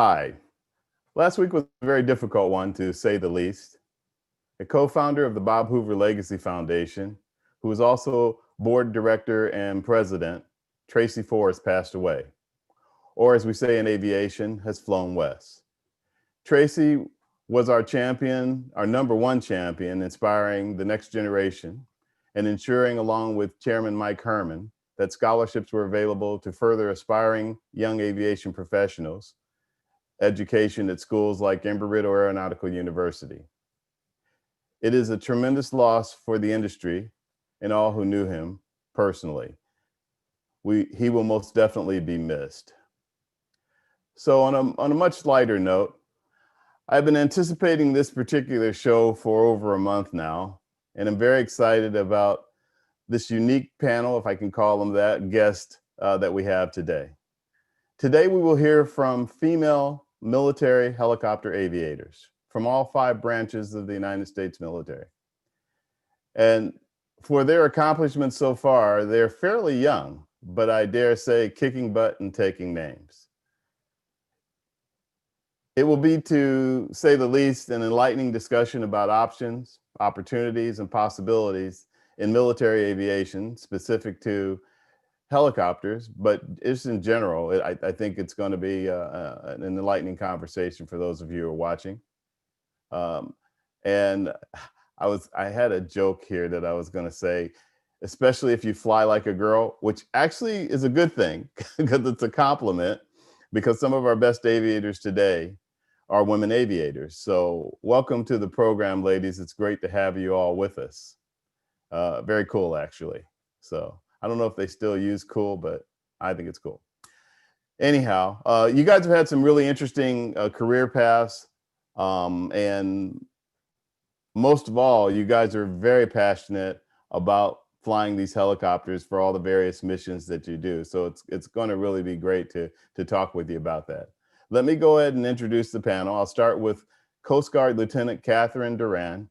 Hi. Last week was a very difficult one, to say the least. A co-founder of the Bob Hoover Legacy Foundation, who is also board director and president, Tracy Forrest passed away, or as we say in aviation, has flown west. Tracy was our champion, our #1 champion, inspiring the next generation and ensuring, along with Chairman Mike Herman, that scholarships were available to further aspiring young aviation professionals, education at schools like Embry-Riddle Aeronautical University. It is a tremendous loss for the industry and all who knew him personally. He will most definitely be missed. So on a much lighter note, I've been anticipating this particular show for over a month now, and I'm very excited about this unique panel, if I can call them that, guest that we have today. Today we will hear from female military helicopter aviators from all 5 branches of the United States military. And for their accomplishments so far, they're fairly young, but I dare say kicking butt and taking names. It will be, to say the least, an enlightening discussion about options, opportunities, and possibilities in military aviation specific to helicopters, but just in general. I think it's going to be an enlightening conversation for those of you who are watching. And I had a joke here that I was going to say, especially if you fly like a girl, which actually is a good thing because it's a compliment, because some of our best aviators today are women aviators. So welcome to the program, ladies. It's great to have you all with us. Very cool, actually. So I don't know if they still use cool, but I think it's cool. Anyhow, you guys have had some really interesting career paths. And most of all, you guys are very passionate about flying these helicopters for all the various missions that you do. So it's going to really be great to talk with you about that. Let me go ahead and introduce the panel. I'll start with Coast Guard Lieutenant Katherine Duran.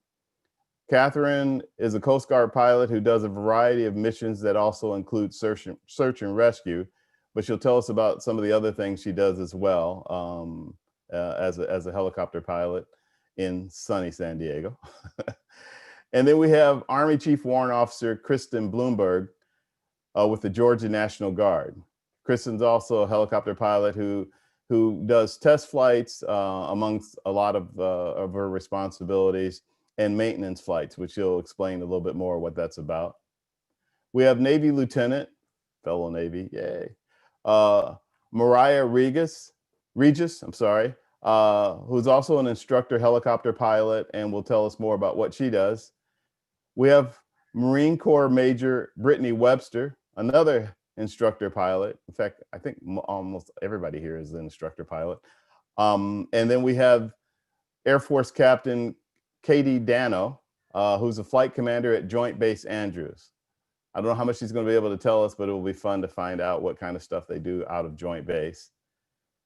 Katherine is a Coast Guard pilot who does a variety of missions that also include search and rescue, but she'll tell us about some of the other things she does as well as a helicopter pilot in sunny San Diego. And then we have Army Chief Warrant Officer Kristin Blumberg with the Georgia National Guard. Kristin's also a helicopter pilot who does test flights amongst a lot of her responsibilities, and maintenance flights, which she'll explain a little bit more what that's about. We have Navy Lieutenant, fellow Navy, yay, Mariah Regis, I'm sorry, who's also an instructor helicopter pilot and will tell us more about what she does. We have Marine Corps Major Brittany Webster, another instructor pilot. In fact, I think almost everybody here is an instructor pilot. And then we have Air Force Captain Katie Danno, who's a flight commander at Joint Base Andrews. I don't know how much she's going to be able to tell us, but it will be fun to find out what kind of stuff they do out of Joint Base.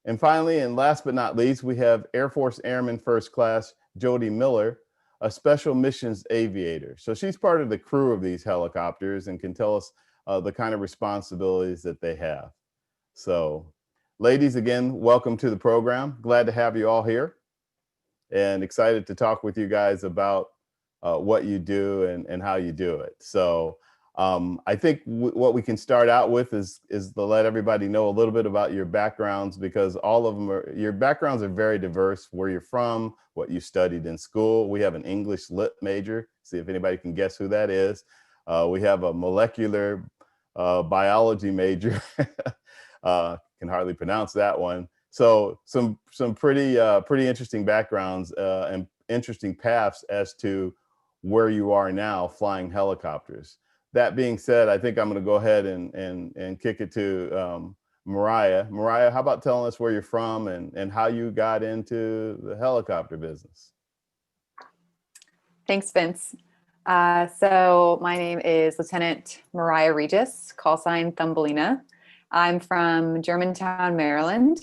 And finally, and last but not least, we have Air Force Airman First Class Jodi Miller, a special missions aviator. So she's part of the crew of these helicopters and can tell us the kind of responsibilities that they have. So ladies, again, welcome to the program. Glad to have you all here, and excited to talk with you guys about what you do and how you do it. So I think what we can start out with is to let everybody know a little bit about your backgrounds, because all of them your backgrounds are very diverse. Where you're from, what you studied in school. We have an English Lit major. See if anybody can guess who that is. We have a molecular biology major. Can hardly pronounce that one. So some pretty interesting backgrounds and interesting paths as to where you are now flying helicopters. That being said, I think I'm going to go ahead and kick it to Mariah. Mariah, how about telling us where you're from and how you got into the helicopter business? Thanks, Vince. So my name is Lieutenant Mariah Regis, call sign Thumbelina. I'm from Germantown, Maryland.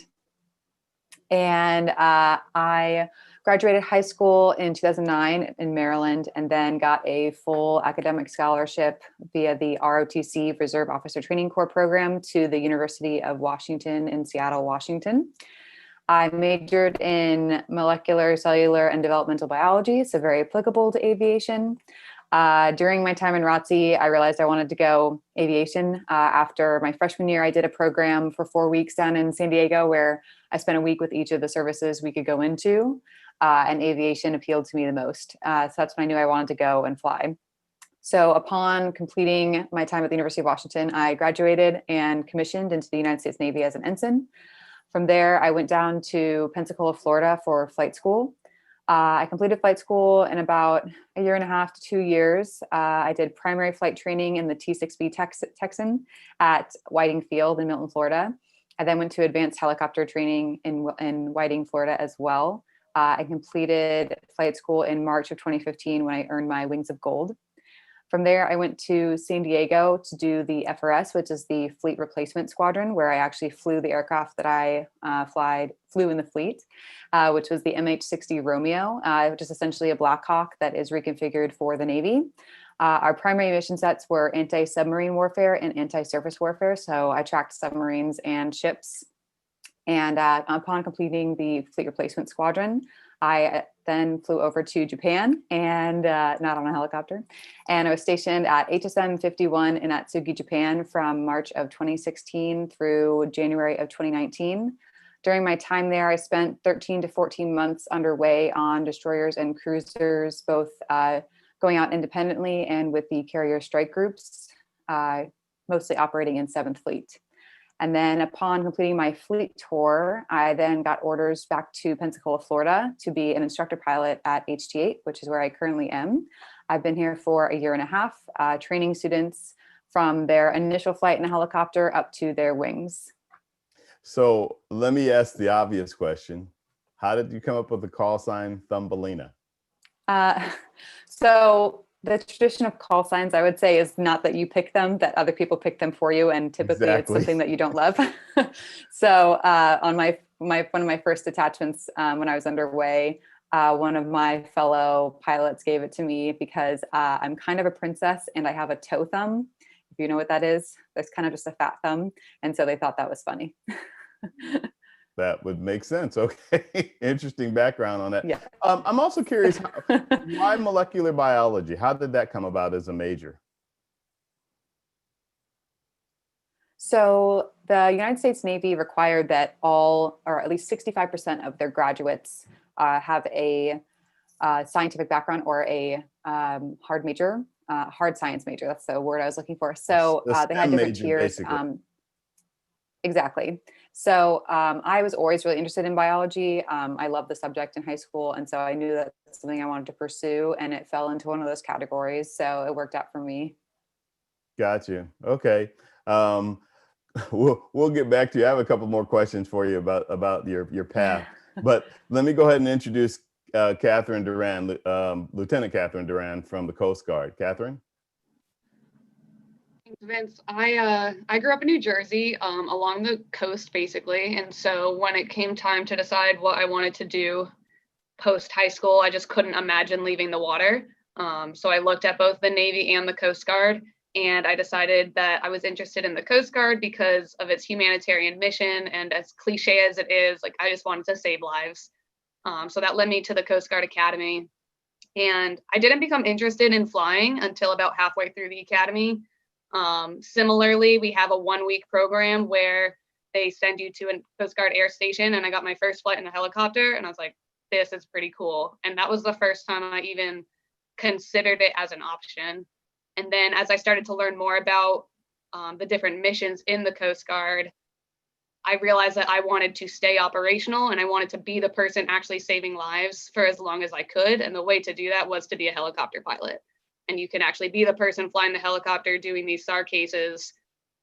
And I graduated high school in 2009 in Maryland, and then got a full academic scholarship via the ROTC Reserve Officer Training Corps program to the University of Washington in Seattle, Washington. I majored in molecular, cellular, and developmental biology, so very applicable to aviation. During my time in ROTC, I realized I wanted to go aviation. After my freshman year, I did a program for 4 weeks down in San Diego where I spent a week with each of the services we could go into, and aviation appealed to me the most. So that's when I knew I wanted to go and fly. So upon completing my time at the University of Washington, I graduated and commissioned into the United States Navy as an ensign. From there, I went down to Pensacola, Florida for flight school. I completed flight school in about a year and a half to 2 years. I did primary flight training in the T-6B Texan at Whiting Field in Milton, Florida. I then went to advanced helicopter training in Whiting, Florida as well. I completed flight school in March of 2015 when I earned my Wings of Gold. From there, I went to San Diego to do the FRS, which is the Fleet Replacement Squadron, where I actually flew the aircraft that I flew in the fleet, which was the MH-60 Romeo, which is essentially a Black Hawk that is reconfigured for the Navy. Our primary mission sets were anti-submarine warfare and anti-surface warfare, so I tracked submarines and ships. And upon completing the Fleet Replacement Squadron, I then flew over to Japan and not on a helicopter. And I was stationed at HSM 51 in Atsugi, Japan from March of 2016 through January of 2019. During my time there, I spent 13 to 14 months underway on destroyers and cruisers, both going out independently and with the carrier strike groups, mostly operating in 7th Fleet. And then upon completing my fleet tour, I then got orders back to Pensacola, Florida to be an instructor pilot at HT8, which is where I currently am. I've been here for a year and a half, training students from their initial flight in a helicopter up to their wings. So let me ask the obvious question. How did you come up with the call sign Thumbelina? So the tradition of call signs, I would say, is not that you pick them, that other people pick them for you. And typically It's something that you don't love. So on one of my first detachments, when I was underway, one of my fellow pilots gave it to me because I'm kind of a princess and I have a toe thumb. If you know what that is, there's kind of just a fat thumb. And so they thought that was funny. That would make sense. Okay. Interesting background on that. Yeah. I'm also curious, why molecular biology? How did that come about as a major? So the United States Navy required that all, or at least 65% of their graduates have a scientific background or a hard major, hard science major. That's the word I was looking for. So they had different tiers. Exactly. So I was always really interested in biology. I loved the subject in high school. And so I knew that's something I wanted to pursue, and it fell into one of those categories. So it worked out for me. Got you. Okay. We'll get back to you. I have a couple more questions for you about your path, but let me go ahead and introduce Katherine Durand, Lieutenant Katherine Durand from the Coast Guard. Katherine? Vince, I grew up in New Jersey, along the coast, basically. And so when it came time to decide what I wanted to do post high school, I just couldn't imagine leaving the water. So I looked at both the Navy and the Coast Guard, and I decided that I was interested in the Coast Guard because of its humanitarian mission. And as cliche as it is, like, I just wanted to save lives. So that led me to the Coast Guard Academy. And I didn't become interested in flying until about halfway through the academy. Similarly, we have a 1-week program where they send you to a Coast Guard air station, and I got my first flight in a helicopter, and I was like, this is pretty cool. And that was the first time I even considered it as an option. And then as I started to learn more about the different missions in the Coast Guard, I realized that I wanted to stay operational and I wanted to be the person actually saving lives for as long as I could. And the way to do that was to be a helicopter pilot. And you can actually be the person flying the helicopter doing these SAR cases,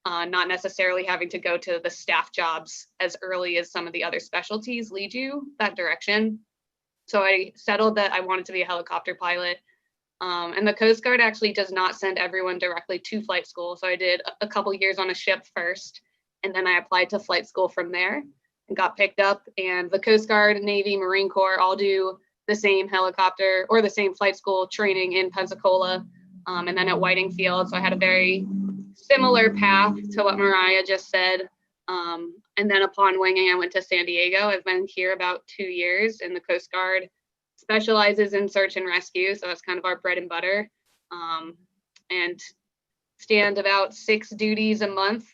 not necessarily having to go to the staff jobs as early as some of the other specialties lead you that direction. So I settled that I wanted to be a helicopter pilot. And the Coast Guard actually does not send everyone directly to flight school. So I did a couple years on a ship first, and then I applied to flight school from there and got picked up. And the Coast Guard, Navy, Marine Corps all do the same helicopter or the same flight school training in Pensacola, and then at Whiting Field. So I had a very similar path to what Mariah just said. And then upon winging, I went to San Diego. I've been here about 2 years, and the Coast Guard specializes in search and rescue. So that's kind of our bread and butter. And stand about 6 duties a month,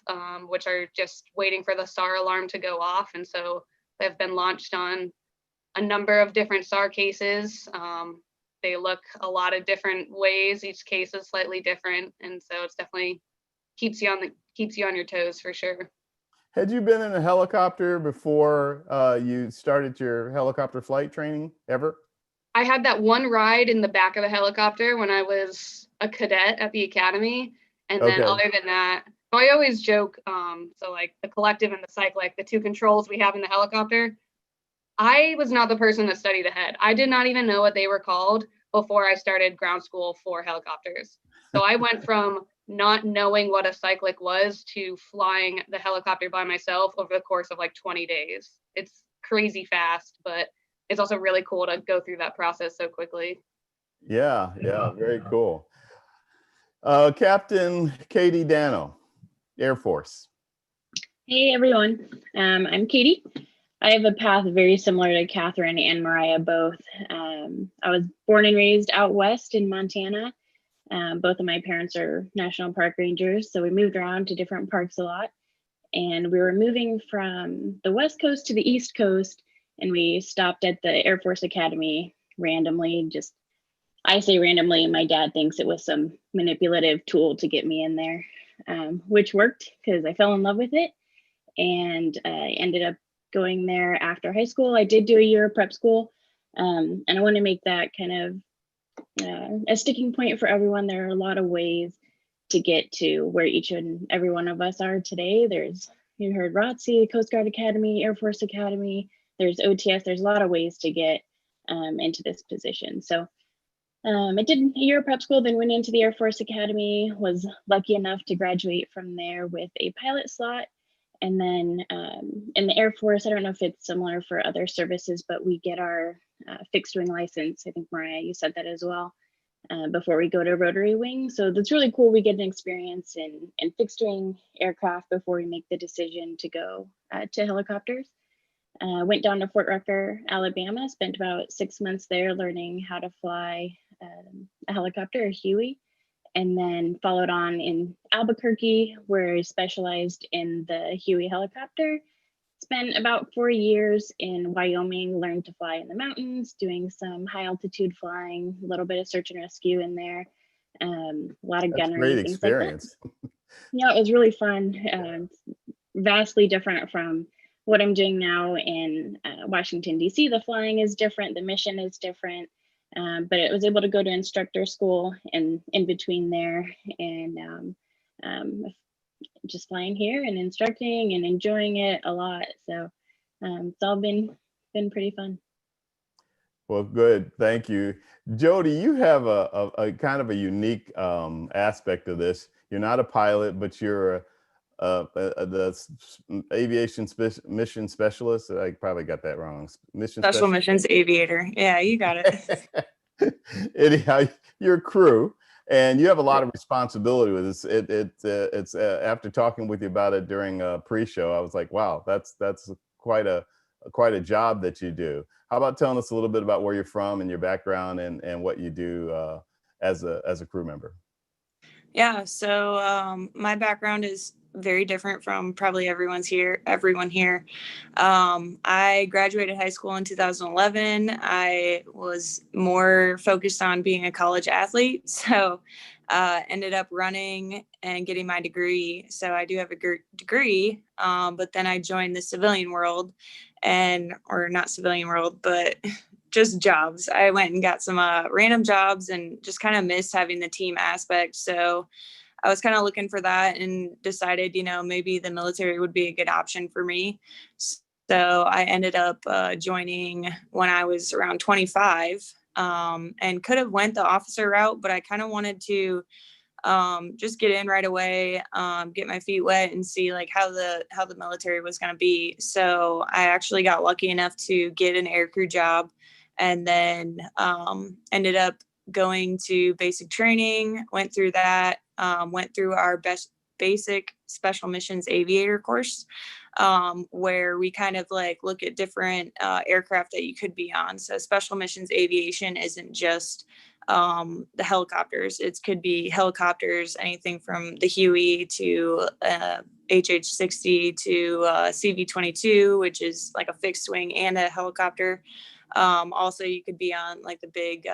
which are just waiting for the SAR alarm to go off. And so they've been launched on a number of different SAR cases. They look a lot of different ways. Each case is slightly different. And so it's definitely keeps you on your toes for sure. Had you been in a helicopter before you started your helicopter flight training ever? I had that one ride in the back of a helicopter when I was a cadet at the academy. And then other than that, I always joke, so like the collective and the cyclic, the two controls we have in the helicopter, I was not the person that studied ahead. I did not even know what they were called before I started ground school for helicopters. So I went from not knowing what a cyclic was to flying the helicopter by myself over the course of like 20 days. It's crazy fast, but it's also really cool to go through that process so quickly. Yeah, very cool. Captain Katie Danno, Air Force. Hey everyone, I'm Katie. I have a path very similar to Katherine and Mariah both. I was born and raised out west in Montana. Both of my parents are national park rangers, so we moved around to different parks a lot. And we were moving from the west coast to the east coast, and we stopped at the Air Force Academy randomly. Just, I say randomly, my dad thinks it was some manipulative tool to get me in there, which worked because I fell in love with it. And I ended up going there after high school. I did do a year of prep school, and I want to make that kind of a sticking point for everyone. There are a lot of ways to get to where each and every one of us are today. You heard ROTC, Coast Guard Academy, Air Force Academy, there's OTS, there's a lot of ways to get into this position. So I did a year of prep school, then went into the Air Force Academy, was lucky enough to graduate from there with a pilot slot. And then in the Air Force, I don't know if it's similar for other services, but we get our fixed wing license. I think Mariah, you said that as well, before we go to rotary wing. So that's really cool. We get an experience in fixed wing aircraft before we make the decision to go to helicopters. Went down to Fort Rucker, Alabama, spent about 6 months there learning how to fly a helicopter, a Huey. And then followed on in Albuquerque, where I specialized in the Huey helicopter. Spent about 4 years in Wyoming, learned to fly in the mountains, doing some high altitude flying, a little bit of search and rescue in there, a lot of gunnery. Great things experience. like that. Yeah, it was really fun. Vastly different from what I'm doing now in Washington, D.C. The flying is different, the mission is different. But I was able to go to instructor school and in between there, and just flying here and instructing and enjoying it a lot. So it's all been pretty fun. Well, good. Thank you. Jodi, you have a kind of a unique aspect of this. You're not a pilot, but you're the aviation mission specialist. I probably got that wrong. Special missions aviator. Yeah, you got it. Anyhow, you're a crew, and you have a lot of responsibility with this. It's after talking with you about it during a pre-show, I was like, wow, that's quite a job that you do. How about telling us a little bit about where you're from and your background and what you do as a crew member? Yeah, so my background is very different from probably everyone here. I graduated high school in 2011. I was more focused on being a college athlete, so ended up running and getting my degree. So I do have a degree, but then I joined the civilian world, or not civilian world, but just jobs. I went and got some random jobs and just kind of missed having the team aspect. So I was kind of looking for that and decided, maybe the military would be a good option for me. So I ended up joining when I was around 25, and could have went the officer route, but I kind of wanted to just get in right away, get my feet wet and see like how the military was going to be. So I actually got lucky enough to get an aircrew job, and then ended up going to basic training, went through that, went through our basic special missions aviator course, where we kind of like look at different aircraft that you could be on. So special missions aviation isn't just the helicopters. It could be helicopters, anything from the Huey to HH-60 to CV-22, which is like a fixed wing and a helicopter. Also, you could be on like the big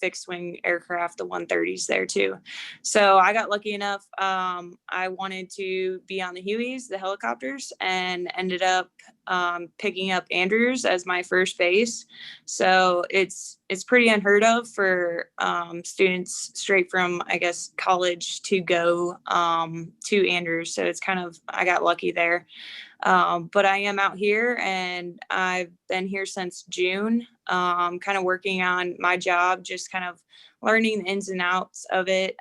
fixed wing aircraft, the 130s there too. So I got lucky enough. I wanted to be on the Hueys, the helicopters, and ended up picking up Andrews as my first base. So it's pretty unheard of for students straight from, I guess, college to go to Andrews. So it's kind of, I got lucky there. But I am out here and I've been here since June, kind of working on my job, just kind of learning the ins and outs of it,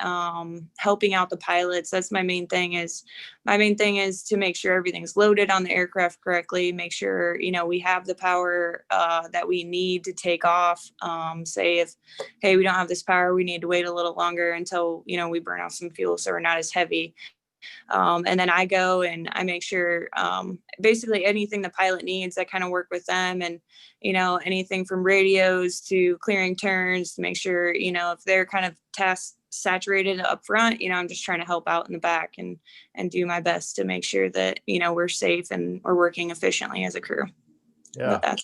helping out the pilots. That's my main thing is to make sure everything's loaded on the aircraft correctly, make sure, you know, we have the power that we need to take off. Say if, hey, we don't have this power, we need to wait a little longer until, you know, we burn off some fuel so we're not as heavy. And then I go and I make sure basically anything the pilot needs, I kind of work with them, and, you know, anything from radios to clearing turns to make sure, you know, if they're kind of task saturated up front, you know, I'm just trying to help out in the back and do my best to make sure that, you know, we're safe and we're working efficiently as a crew. Yeah,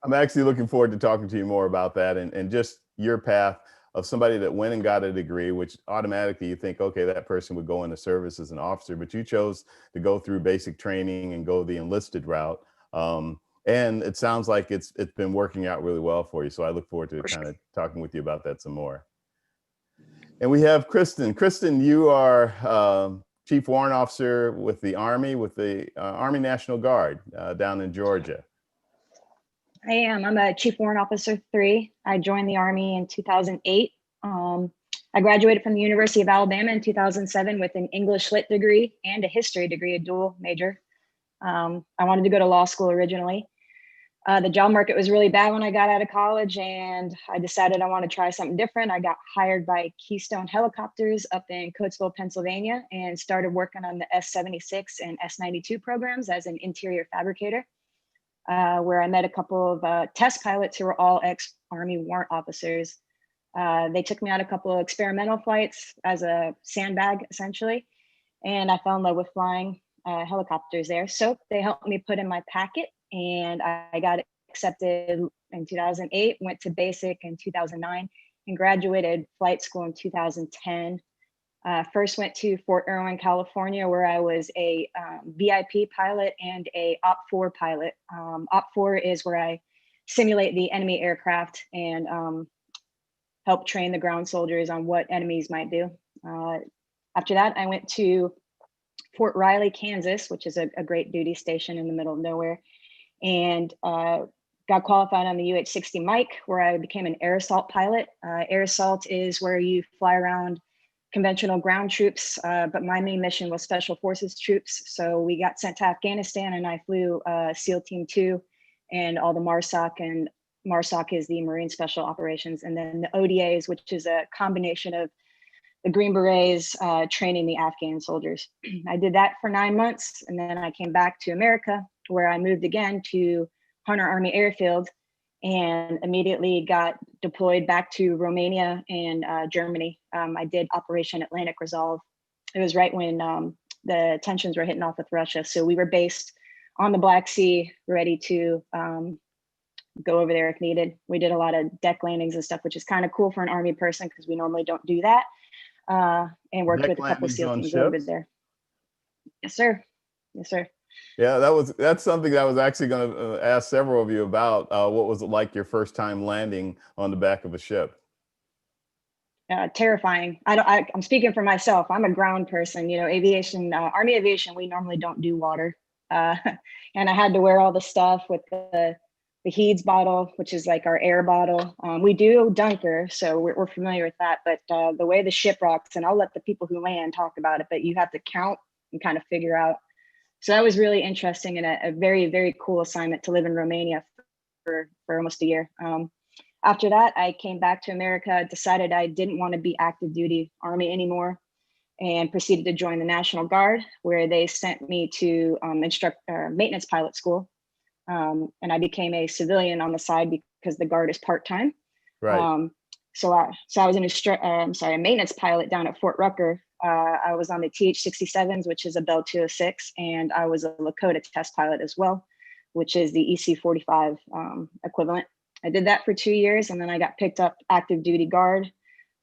I'm actually looking forward to talking to you more about that and just your path of somebody that went and got a degree, which automatically you think, okay, that person would go into service as an officer, but you chose to go through basic training and go the enlisted route. And it sounds like it's been working out really well for you. So I look forward to kind of talking with you about that some more. And we have Kristin. Kristin, you are Chief Warrant Officer with the Army, with the Army National Guard down in Georgia. I am. I'm a Chief Warrant Officer 3. I joined the Army in 2008. I graduated from the University of Alabama in 2007 with an English Lit degree and a history degree, a dual major. I wanted to go to law school originally. The job market was really bad when I got out of college, and I decided I want to try something different. I got hired by Keystone Helicopters up in Coatesville, Pennsylvania, and started working on the S-76 and S-92 programs as an interior fabricator. Where I met a couple of test pilots who were all ex-Army warrant officers. They took me on a couple of experimental flights as a sandbag, essentially, and I fell in love with flying helicopters there. So they helped me put in my packet, and I got accepted in 2008, went to basic in 2009, and graduated flight school in 2010. First went to Fort Irwin, California, where I was a VIP pilot and a OP4 pilot. OP4 is where I simulate the enemy aircraft and help train the ground soldiers on what enemies might do. After that, I went to Fort Riley, Kansas, which is a great duty station in the middle of nowhere, and got qualified on the UH-60 Mike, where I became an air assault pilot. Air assault is where you fly around conventional ground troops, but my main mission was special forces troops. So we got sent to Afghanistan, and I flew SEAL Team 2 and all the MARSOC, and MARSOC is the Marine Special Operations, and then the ODAs, which is a combination of the Green Berets training the Afghan soldiers. I did that for 9 months, and then I came back to America, where I moved again to Hunter Army Airfield, and immediately got deployed back to Romania and Germany. I did Operation Atlantic Resolve. It was right when the tensions were hitting off with Russia. So we were based on the Black Sea, ready to go over there if needed. We did a lot of deck landings and stuff, which is kind of cool for an Army person because we normally don't do that. And worked with a couple of SEAL teams over there. Yes, sir. Yes, sir. Yeah, that's something that I was actually going to ask several of you about. What was it like your first time landing on the back of a ship? Terrifying. I'm speaking for myself. I'm a ground person. You know, aviation, Army aviation, we normally don't do water. And I had to wear all the stuff with the Heeds bottle, which is like our air bottle. We do Dunker, so we're familiar with that. But the way the ship rocks, and I'll let the people who land talk about it, but you have to count and kind of figure out. So that was really interesting and a very, very cool assignment to live in Romania for almost a year. After that, I came back to America, decided I didn't want to be active duty Army anymore. and proceeded to join the National Guard, where they sent me to maintenance pilot school. And I became a civilian on the side because the Guard is part-time. Right. So I was a maintenance pilot down at Fort Rucker. I was on the TH-67s, which is a Bell 206, and I was a Lakota test pilot as well, which is the EC-45 equivalent. I did that for 2 years, and then I got picked up active duty Guard,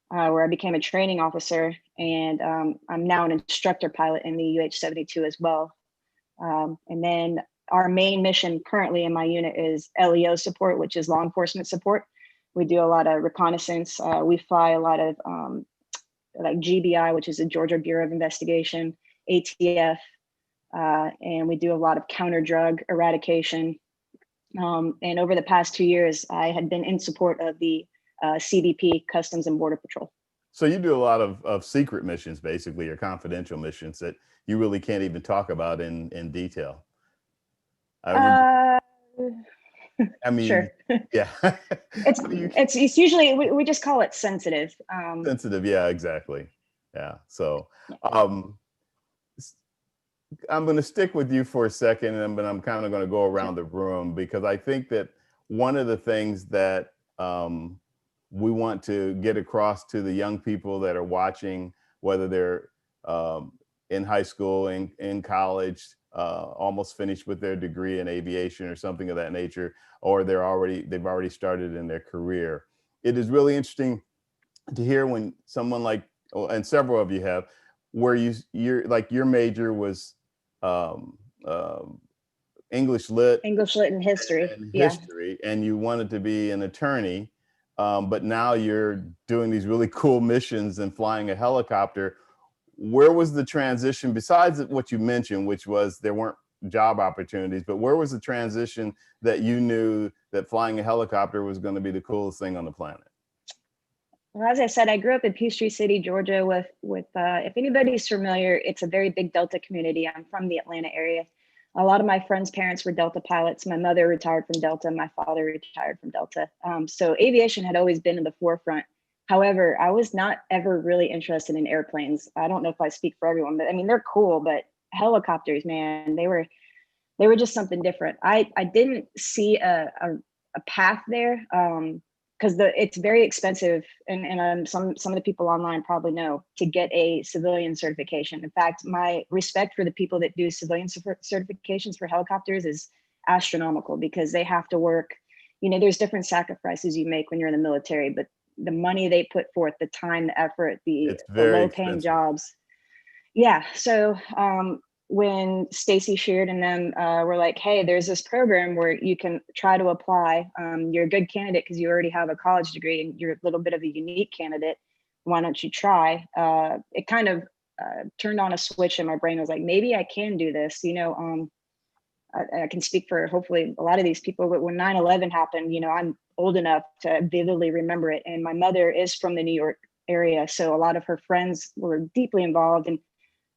where I became a training officer, and I'm now an instructor pilot in the UH-72 as well. And then our main mission currently in my unit is LEO support, which is law enforcement support. We do a lot of reconnaissance. We fly a lot of like GBI, which is the Georgia Bureau of Investigation, ATF, and we do a lot of counter drug eradication. And over the past 2 years, I had been in support of the CBP, Customs and Border Patrol. So you do a lot of secret missions, basically, or confidential missions that you really can't even talk about in detail. I mean, sure. Yeah. It's usually, we just call it sensitive. Sensitive, yeah, exactly. Yeah. So I'm going to stick with you for a second, and but I'm kind of going to go around the room, because I think that one of the things that we want to get across to the young people that are watching, whether they're in high school, in college, almost finished with their degree in aviation or something of that nature, or they've already started in their career. It is really interesting to hear when someone like, and several of you have, where you're like, your major was English lit and history. And you wanted to be an attorney, but now you're doing these really cool missions and flying a helicopter. Where was the transition, besides what you mentioned, which was there weren't job opportunities, but where was the transition that you knew that flying a helicopter was going to be the coolest thing on the planet? Well, as I said, I grew up in Peachtree City, Georgia, with if anybody's familiar, it's a very big Delta community. I'm from the Atlanta area. A lot of my friends' parents were Delta pilots. My mother retired from Delta. My father retired from Delta. So aviation had always been in the forefront. However, I was not ever really interested in airplanes. I don't know if I speak for everyone, but I mean, they're cool, but helicopters, man, they were just something different. I didn't see a path there. Because it's very expensive, and some of the people online probably know, to get a civilian certification. In fact, my respect for the people that do civilian certifications for helicopters is astronomical, because they have to work. There's different sacrifices you make when you're in the military, but the money they put forth, the time, the effort, the low-paying jobs. Yeah. So when Stacy Sheard and them were like, hey, there's this program where you can try to apply. You're a good candidate because you already have a college degree and you're a little bit of a unique candidate. Why don't you try? It kind of turned on a switch in my brain. I was like, maybe I can do this. I can speak for hopefully a lot of these people, but when 9/11 happened, I'm old enough to vividly remember it. And my mother is from the New York area. So a lot of her friends were deeply involved, and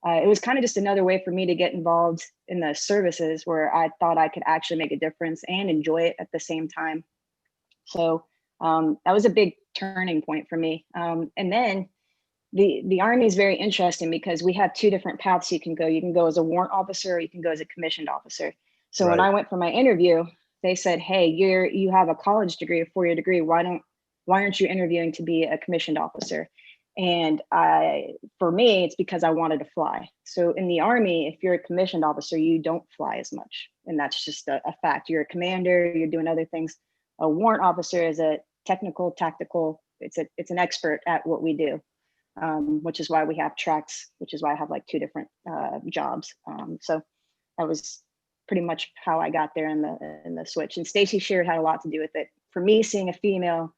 it was kind of just another way for me to get involved in the services where I thought I could actually make a difference and enjoy it at the same time. So that was a big turning point for me. And then the Army is very interesting because we have two different paths you can go. You can go as a warrant officer, or you can go as a commissioned officer. So when I went for my interview, they said, hey, you have a college degree, a 4-year degree. Why aren't you interviewing to be a commissioned officer? And for me, it's because I wanted to fly. So in the Army, if you're a commissioned officer, you don't fly as much. And that's just a fact. You're a commander, you're doing other things. A warrant officer is a technical, tactical, it's an expert at what we do, which is why we have tracks, which is why I have like 2 different jobs. So that was pretty much how I got there in the switch. And Stacy Sheard had a lot to do with it. For me, seeing a female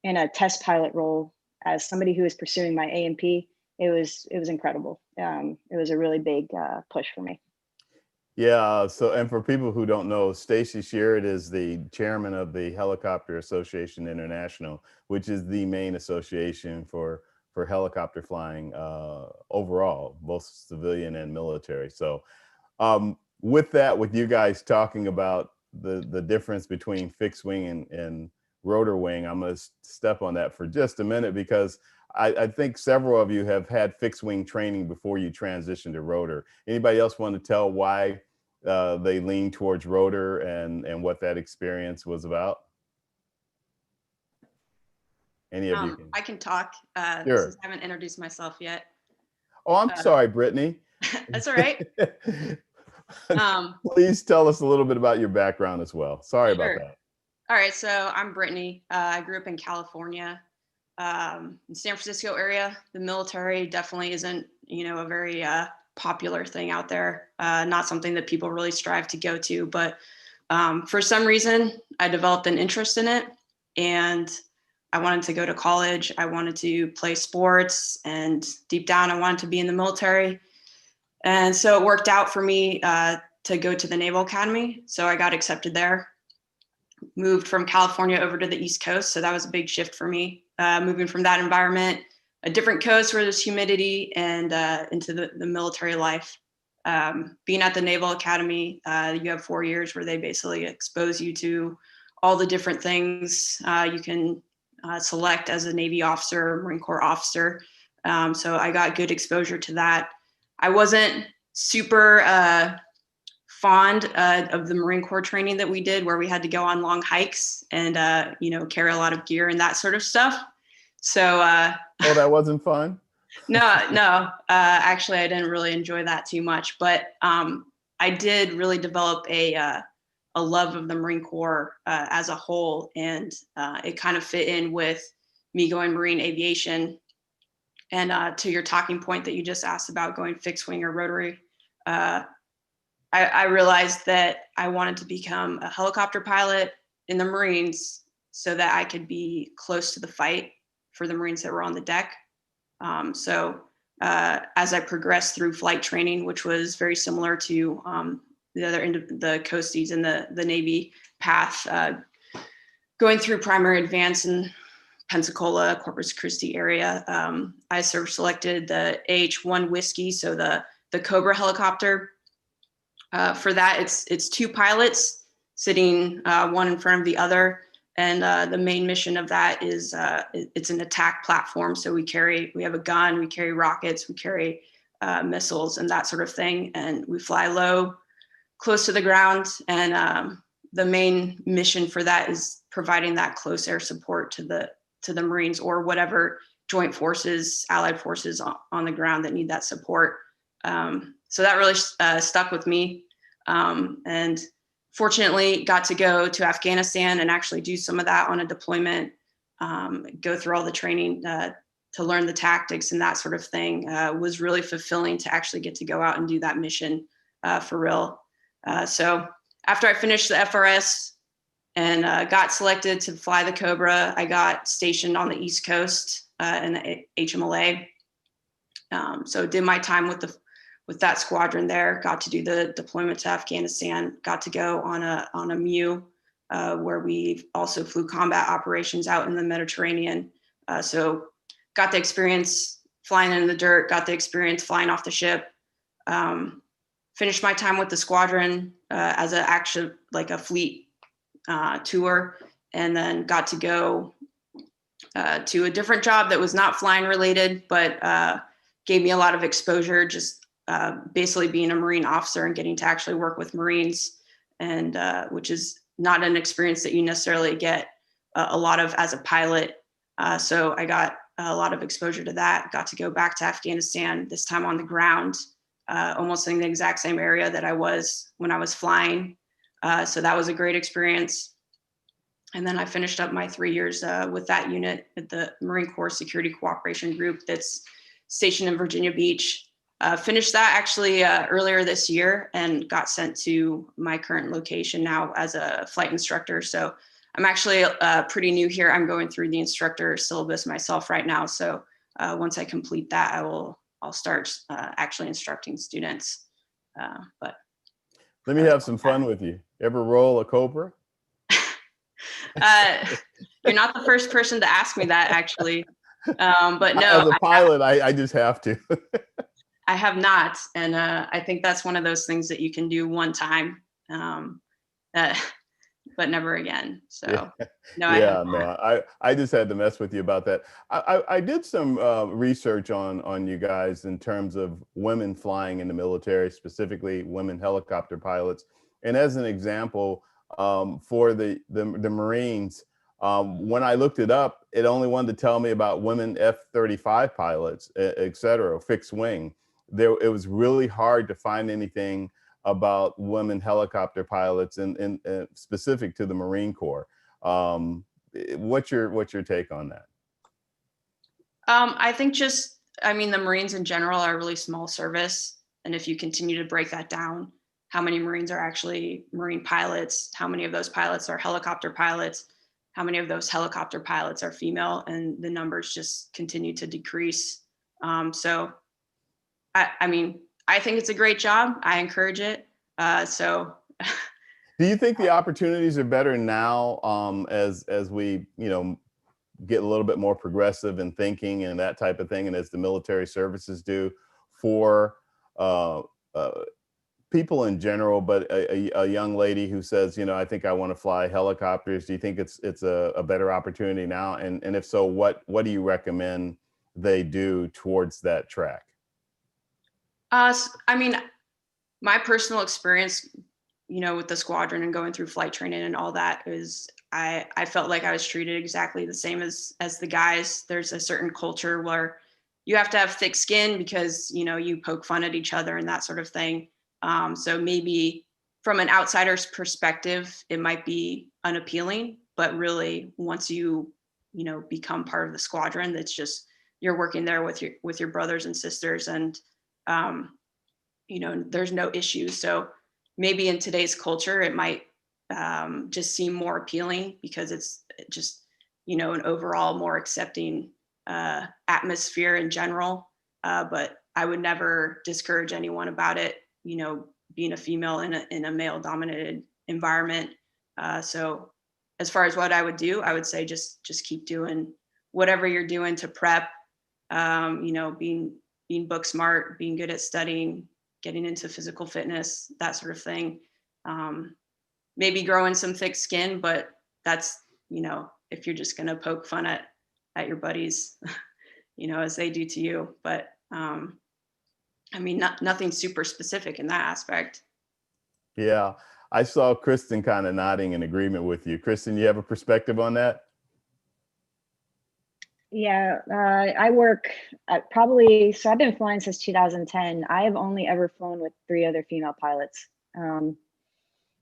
in a test pilot role, as somebody who is pursuing my A&P, it was incredible. It was a really big push for me. Yeah. So, and for people who don't know, Stacy Sheard is the chairman of the Helicopter Association International, which is the main association for helicopter flying overall, both civilian and military. So with you guys talking about the difference between fixed wing and rotor wing, I'm going to step on that for just a minute, because I think several of you have had fixed wing training before you transitioned to rotor. Anybody else want to tell why they lean towards rotor and what that experience was about? Any of you can. I can talk Sure. since I haven't introduced myself yet. Oh, I'm sorry, Brittany. That's all right. Please tell us a little bit about your background as well. Sorry about Sure. that. All right, so I'm Brittany. I grew up in California, in San Francisco area. The military definitely isn't, a very popular thing out there. Not something that people really strive to go to, but for some reason, I developed an interest in it, and I wanted to go to college. I wanted to play sports, and deep down, I wanted to be in the military. And so it worked out for me to go to the Naval Academy. So I got accepted there. Moved from California over to the East Coast. So that was a big shift for me, moving from that environment, a different coast where there's humidity, and into the military life. Being at the Naval Academy, you have 4 years where they basically expose you to all the different things you can select as a Navy officer, Marine Corps officer. So I got good exposure to that. I wasn't super fond of the Marine Corps training that we did, where we had to go on long hikes and carry a lot of gear and that sort of stuff. So oh, that wasn't fun? No. Actually, I didn't really enjoy that too much, but I did really develop a love of the Marine Corps as a whole, and it kind of fit in with me going Marine aviation. And to your talking point that you just asked about going fixed wing or rotary, I realized that I wanted to become a helicopter pilot in the Marines so that I could be close to the fight for the Marines that were on the deck. So as I progressed through flight training, which was very similar to the other end of the coasties in the Navy path, going through primary advance in Pensacola, Corpus Christi area, I selected the AH-1 Whiskey, so the Cobra helicopter. For that, it's two pilots sitting one in front of the other. And the main mission of that is it's an attack platform. So we have a gun, we carry rockets, we carry missiles and that sort of thing. And we fly low, close to the ground. And the main mission for that is providing that close air support to the Marines or whatever joint forces, allied forces on the ground that need that support. So that really stuck with me. And fortunately got to go to Afghanistan and actually do some of that on a deployment, go through all the training to learn the tactics and that sort of thing. Was really fulfilling to actually get to go out and do that mission for real. So after I finished the FRS and got selected to fly the Cobra, I got stationed on the East Coast in the HMLA. So did my time with that squadron there, got to do the deployment to Afghanistan, got to go on a MEU where we also flew combat operations out in the Mediterranean. So got the experience flying in the dirt, got the experience flying off the ship, finished my time with the squadron as a fleet tour, and then got to go to a different job that was not flying related, but gave me a lot of exposure, just basically being a Marine officer and getting to actually work with Marines, and which is not an experience that you necessarily get a lot of as a pilot. So I got a lot of exposure to that, got to go back to Afghanistan, this time on the ground, almost in the exact same area that I was when I was flying. So that was a great experience. And then I finished up my 3 years with that unit at the Marine Corps Security Cooperation Group that's stationed in Virginia Beach. Finished that actually earlier this year and got sent to my current location now as a flight instructor. So I'm actually pretty new here. I'm going through the instructor syllabus myself right now. So once I complete that, I'll start actually instructing students. But let me have some fun with you. Ever roll a Cobra? You're not the first person to ask me that, actually. But no, as a pilot, I just have to. I have not, and I think that's one of those things that you can do one time. but never again. So Yeah, no, I have yeah, not. no, I just had to mess with you about that. I did some research on you guys in terms of women flying in the military, specifically women helicopter pilots. And as an example, for the Marines, when I looked it up, it only wanted to tell me about women F-35 pilots, et cetera, fixed wing. It was really hard to find anything about women helicopter pilots and specific to the Marine Corps. What's your take on that? I think I mean, the Marines in general are a really small service. And if you continue to break that down, how many Marines are actually Marine pilots? How many of those pilots are helicopter pilots? How many of those helicopter pilots are female? And the numbers just continue to decrease. So, I mean, I think it's a great job. I encourage it. So Do you think the opportunities are better now, as we, get a little bit more progressive in thinking and that type of thing, and as the military services do for uh, uh, people in general, but a young lady who says, I think I want to fly helicopters. Do you think it's a better opportunity now? And if so, what do you recommend they do towards that track? I mean, my personal experience, with the squadron and going through flight training and all that is I felt like I was treated exactly the same as the guys. There's a certain culture where you have to have thick skin because, you poke fun at each other and that sort of thing. So maybe from an outsider's perspective, it might be unappealing, but really once you become part of the squadron, that's just, you're working there with your brothers and sisters, and there's no issues. So maybe in today's culture, it might just seem more appealing because it's just, an overall more accepting atmosphere in general. But I would never discourage anyone about it, being a female in a male dominated environment. So as far as what I would do, I would say just keep doing whatever you're doing to prep, being book smart, being good at studying, getting into physical fitness, that sort of thing. Maybe growing some thick skin, but that's, if you're just going to poke fun at your buddies, as they do to you. But I mean, nothing super specific in that aspect. Yeah, I saw Kristin kind of nodding in agreement with you. Kristin, you have a perspective on that? Yeah, I work at so I've been flying since 2010. I have only ever flown with 3 other female pilots.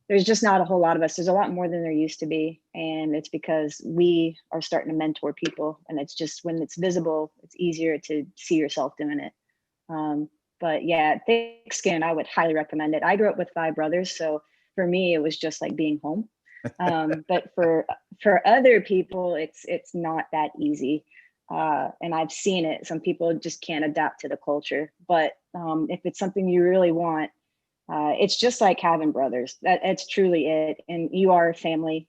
There's just not a whole lot of us. There's a lot more than there used to be. And it's because we are starting to mentor people. And it's just when it's visible, it's easier to see yourself doing it. But yeah, thick skin, I would highly recommend it. I grew up with 5 brothers. So for me, it was just like being home. But for other people, it's not that easy. And I've seen it. Some people just can't adapt to the culture. But if it's something you really want, it's just like having brothers. That's truly it. And you are a family,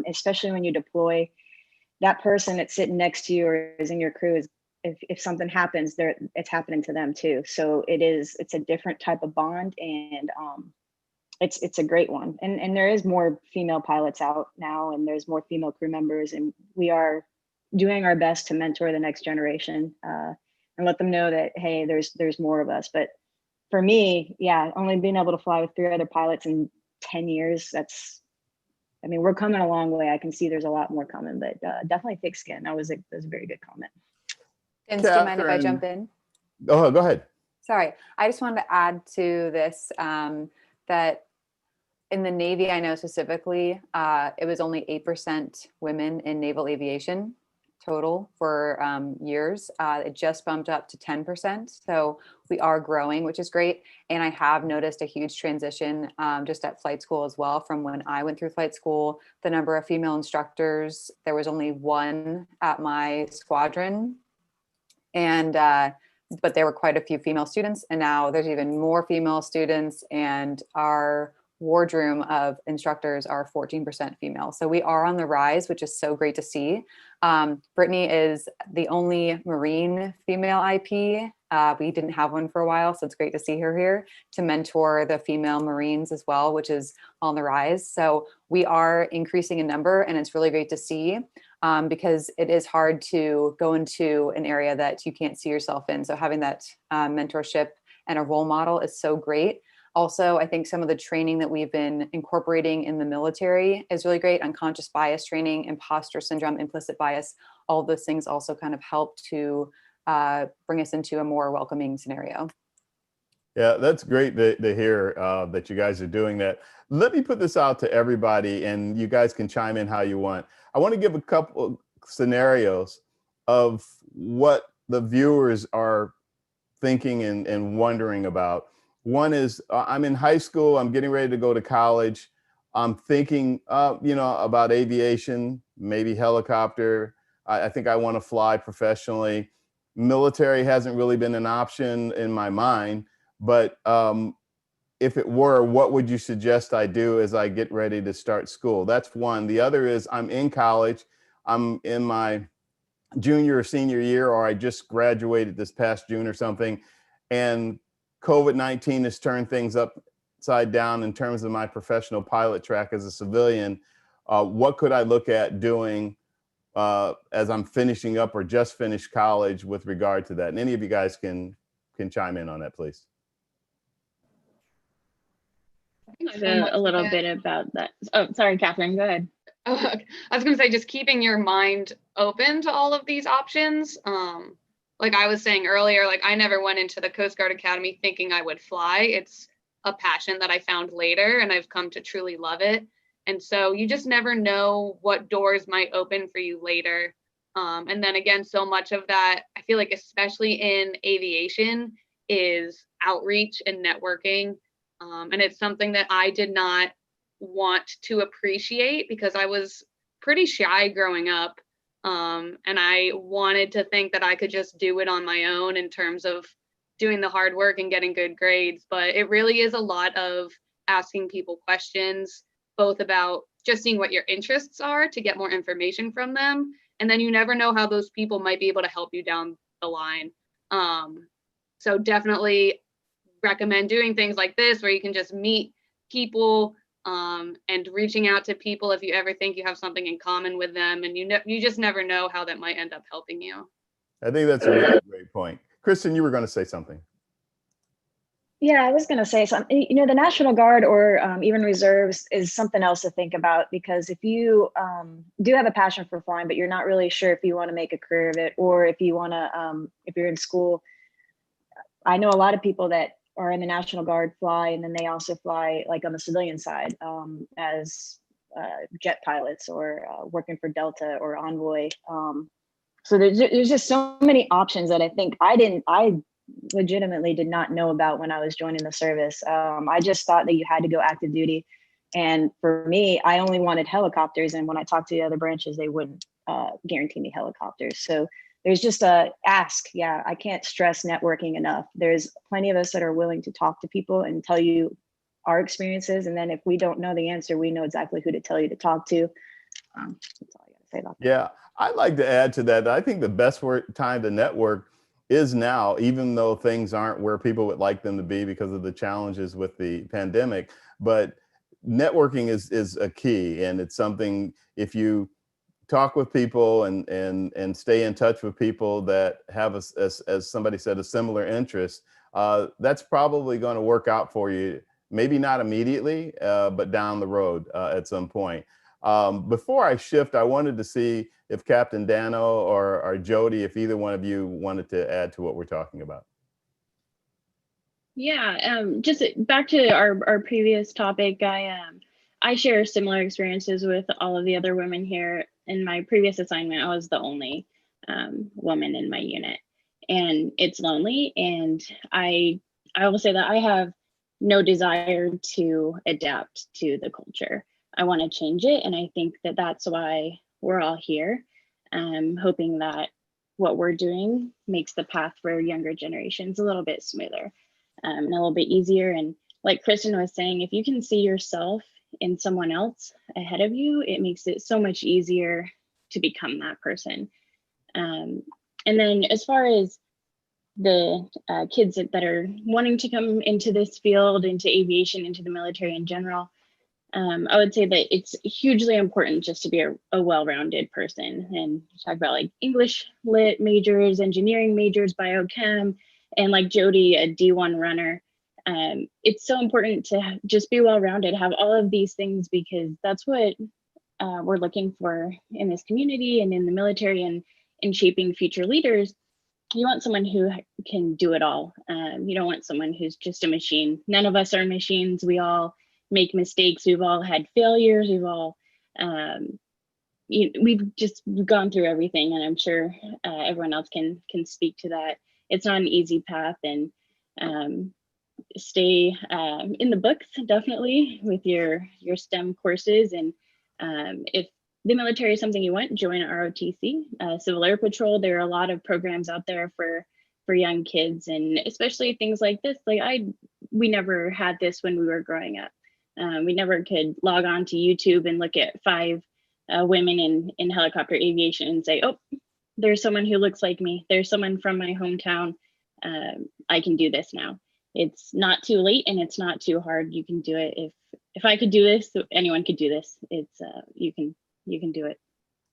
especially when you deploy. That person that's sitting next to you or is in your crew is, if something happens, it's happening to them too. So it's a different type of bond, and it's a great one. And there is more female pilots out now, and there's more female crew members, and we are doing our best to mentor the next generation and let them know that, hey, there's more of us. But for me, yeah, only being able to fly with 3 other pilots in 10 years, we're coming a long way. I can see there's a lot more coming, but definitely thick skin. That was a very good comment. Vince, do you mind if I jump in? Go ahead. Sorry, I just wanted to add to this that in the Navy, I know specifically, it was only 8% women in naval aviation total for years. It just bumped up to 10%. So we are growing, which is great. And I have noticed a huge transition just at flight school as well. From when I went through flight school, the number of female instructors, there was only 1 at my squadron. And but there were quite a few female students, and now there's even more female students, and our wardroom of instructors are 14% female. So we are on the rise, which is so great to see. Brittany is the only Marine female IP We didn't have one for a while, so it's great to see her here to mentor the female Marines as well, which is on the rise. So we are increasing in number, and it's really great to see because it is hard to go into an area that you can't see yourself in. So having that mentorship and a role model is so great. Also, I think some of the training that we've been incorporating in the military is really great. Unconscious bias training, imposter syndrome, implicit bias, all of those things also kind of help to bring us into a more welcoming scenario. Yeah, that's great to hear that you guys are doing that. Let me put this out to everybody, and you guys can chime in how you want. I want to give a couple scenarios of what the viewers are thinking and wondering about. One is I'm in high school, I'm getting ready to go to college. I'm thinking, about aviation, maybe helicopter. I think I want to fly professionally. Military hasn't really been an option in my mind, but if it were, what would you suggest I do as I get ready to start school? That's one. The other is I'm in college. I'm in my junior or senior year, or I just graduated this past June or something, and COVID-19 has turned things upside down in terms of my professional pilot track as a civilian. What could I look at doing as I'm finishing up or just finished college with regard to that? And any of you guys can chime in on that, please. A little bit about that. Oh, sorry, Katherine, go ahead. Oh, I was going to say, just keeping your mind open to all of these options. Like I was saying earlier, like I never went into the Coast Guard Academy thinking I would fly. It's a passion that I found later, and I've come to truly love it. And so you just never know what doors might open for you later. And then again, so much of that, I feel like, especially in aviation, is outreach and networking. And it's something that I did not want to appreciate because I was pretty shy growing up. And I wanted to think that I could just do it on my own in terms of doing the hard work and getting good grades. But it really is a lot of asking people questions, both about just seeing what your interests are to get more information from them. And then you never know how those people might be able to help you down the line. So definitely recommend doing things like this where you can just meet people and reaching out to people if you ever think you have something in common with them, and you just never know how that might end up helping you. I think that's a really great point. Kristin, you were going to say something. Yeah, I was going to say something. The National Guard or even reserves is something else to think about, because if you do have a passion for flying, but you're not really sure if you want to make a career of it, or if you want to, if you're in school, I know a lot of people that are in the National Guard fly, and then they also fly like on the civilian side as jet pilots or working for Delta or Envoy. So there's just so many options that I think I legitimately did not know about when I was joining the service. I just thought that you had to go active duty. And for me, I only wanted helicopters. And when I talked to the other branches, they wouldn't guarantee me helicopters. So there's just a ask. Yeah, I can't stress networking enough. There's plenty of us that are willing to talk to people and tell you our experiences. And then if we don't know the answer, we know exactly who to tell you to talk to. That's all I got to say about that. Yeah, I'd like to add to that. I think the best time to network is now, even though things aren't where people would like them to be because of the challenges with the pandemic. But networking is a key, and it's something, if you talk with people and stay in touch with people that have, as somebody said, a similar interest, that's probably going to work out for you. Maybe not immediately, but down the road at some point. Before I shift, I wanted to see if Captain Danno or Jodi, if either one of you wanted to add to what we're talking about. Yeah, just back to our previous topic, I share similar experiences with all of the other women here. In my previous assignment, I was the only woman in my unit, and it's lonely. And I will say that I have no desire to adapt to the culture. I want to change it, and I think that that's why we're all here, hoping that what we're doing makes the path for younger generations a little bit smoother and a little bit easier. And like Kristin was saying, if you can see yourself in someone else ahead of you, it makes it so much easier to become that person. And then as far as the kids that are wanting to come into this field, into aviation, into the military in general, I would say that it's hugely important just to be a well-rounded person, and talk about like English lit majors, engineering majors, biochem, and like Jodi, a D1 runner. It's so important to just be well-rounded, have all of these things, because that's what we're looking for in this community and in the military, and in shaping future leaders. You want someone who can do it all. You don't want someone who's just a machine. None of us are machines. We all make mistakes. We've all had failures. We've all, we've just gone through everything, and I'm sure everyone else can speak to that. It's not an easy path, and stay in the books, definitely, with your S.T.E.M courses. And if the military is something you want, join ROTC, Civil Air Patrol. There are a lot of programs out there for young kids, and especially things like this. Like we never had this when we were growing up. We never could log on to YouTube and look at 5 women in helicopter aviation and say, oh, there's someone who looks like me. There's someone from my hometown. I can do this now. It's not too late, and it's not too hard. You can do it. If I could do this, anyone could do this. It's you can do it.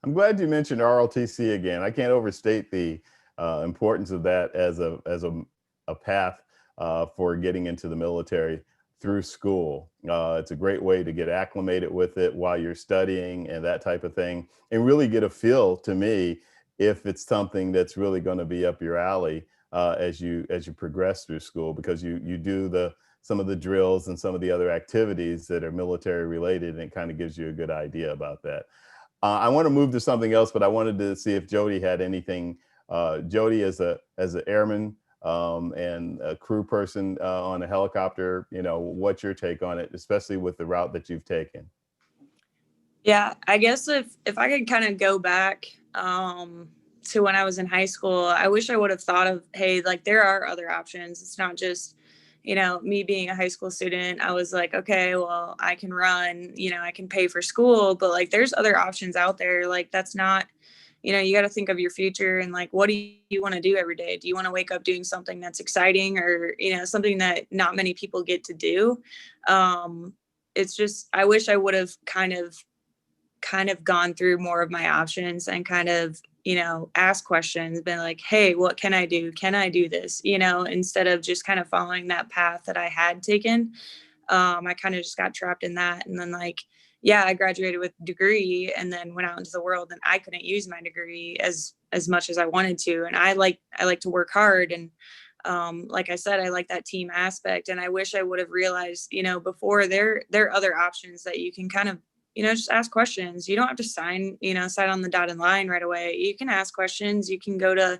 I'm glad you mentioned ROTC again. I can't overstate the importance of that as a path for getting into the military through school. It's a great way to get acclimated with it while you're studying and that type of thing, and really get a feel, to me, if it's something that's really going to be up your alley as you progress through school, because you do some of the drills and some of the other activities that are military related, and it kind of gives you a good idea about that. I want to move to something else, but I wanted to see if Jodi had anything. Jodi, as an airman and a crew person on a helicopter, what's your take on it, especially with the route that you've taken? Yeah, I guess if I could kind of go back to when I was in high school, I wish I would have thought of, hey, like there are other options. It's not just, me being a high school student. I was like, okay, well, I can run, I can pay for school, but like there's other options out there. Like that's not, you got to think of your future, and like, what do you want to do every day? Do you want to wake up doing something that's exciting, or, something that not many people get to do? It's just, I wish I would have kind of gone through more of my options, and kind of, ask questions, been like, hey, what can I do? Can I do this? Instead of just kind of following that path that I had taken. I kind of just got trapped in that. And then I graduated with a degree, and then went out into the world, and I couldn't use my degree as much as I wanted to. And I like to work hard. And like I said, I like that team aspect. And I wish I would have realized, before, there are other options that you can kind of, just ask questions. You don't have to sign on the dotted line right away. You can ask questions. You can go to,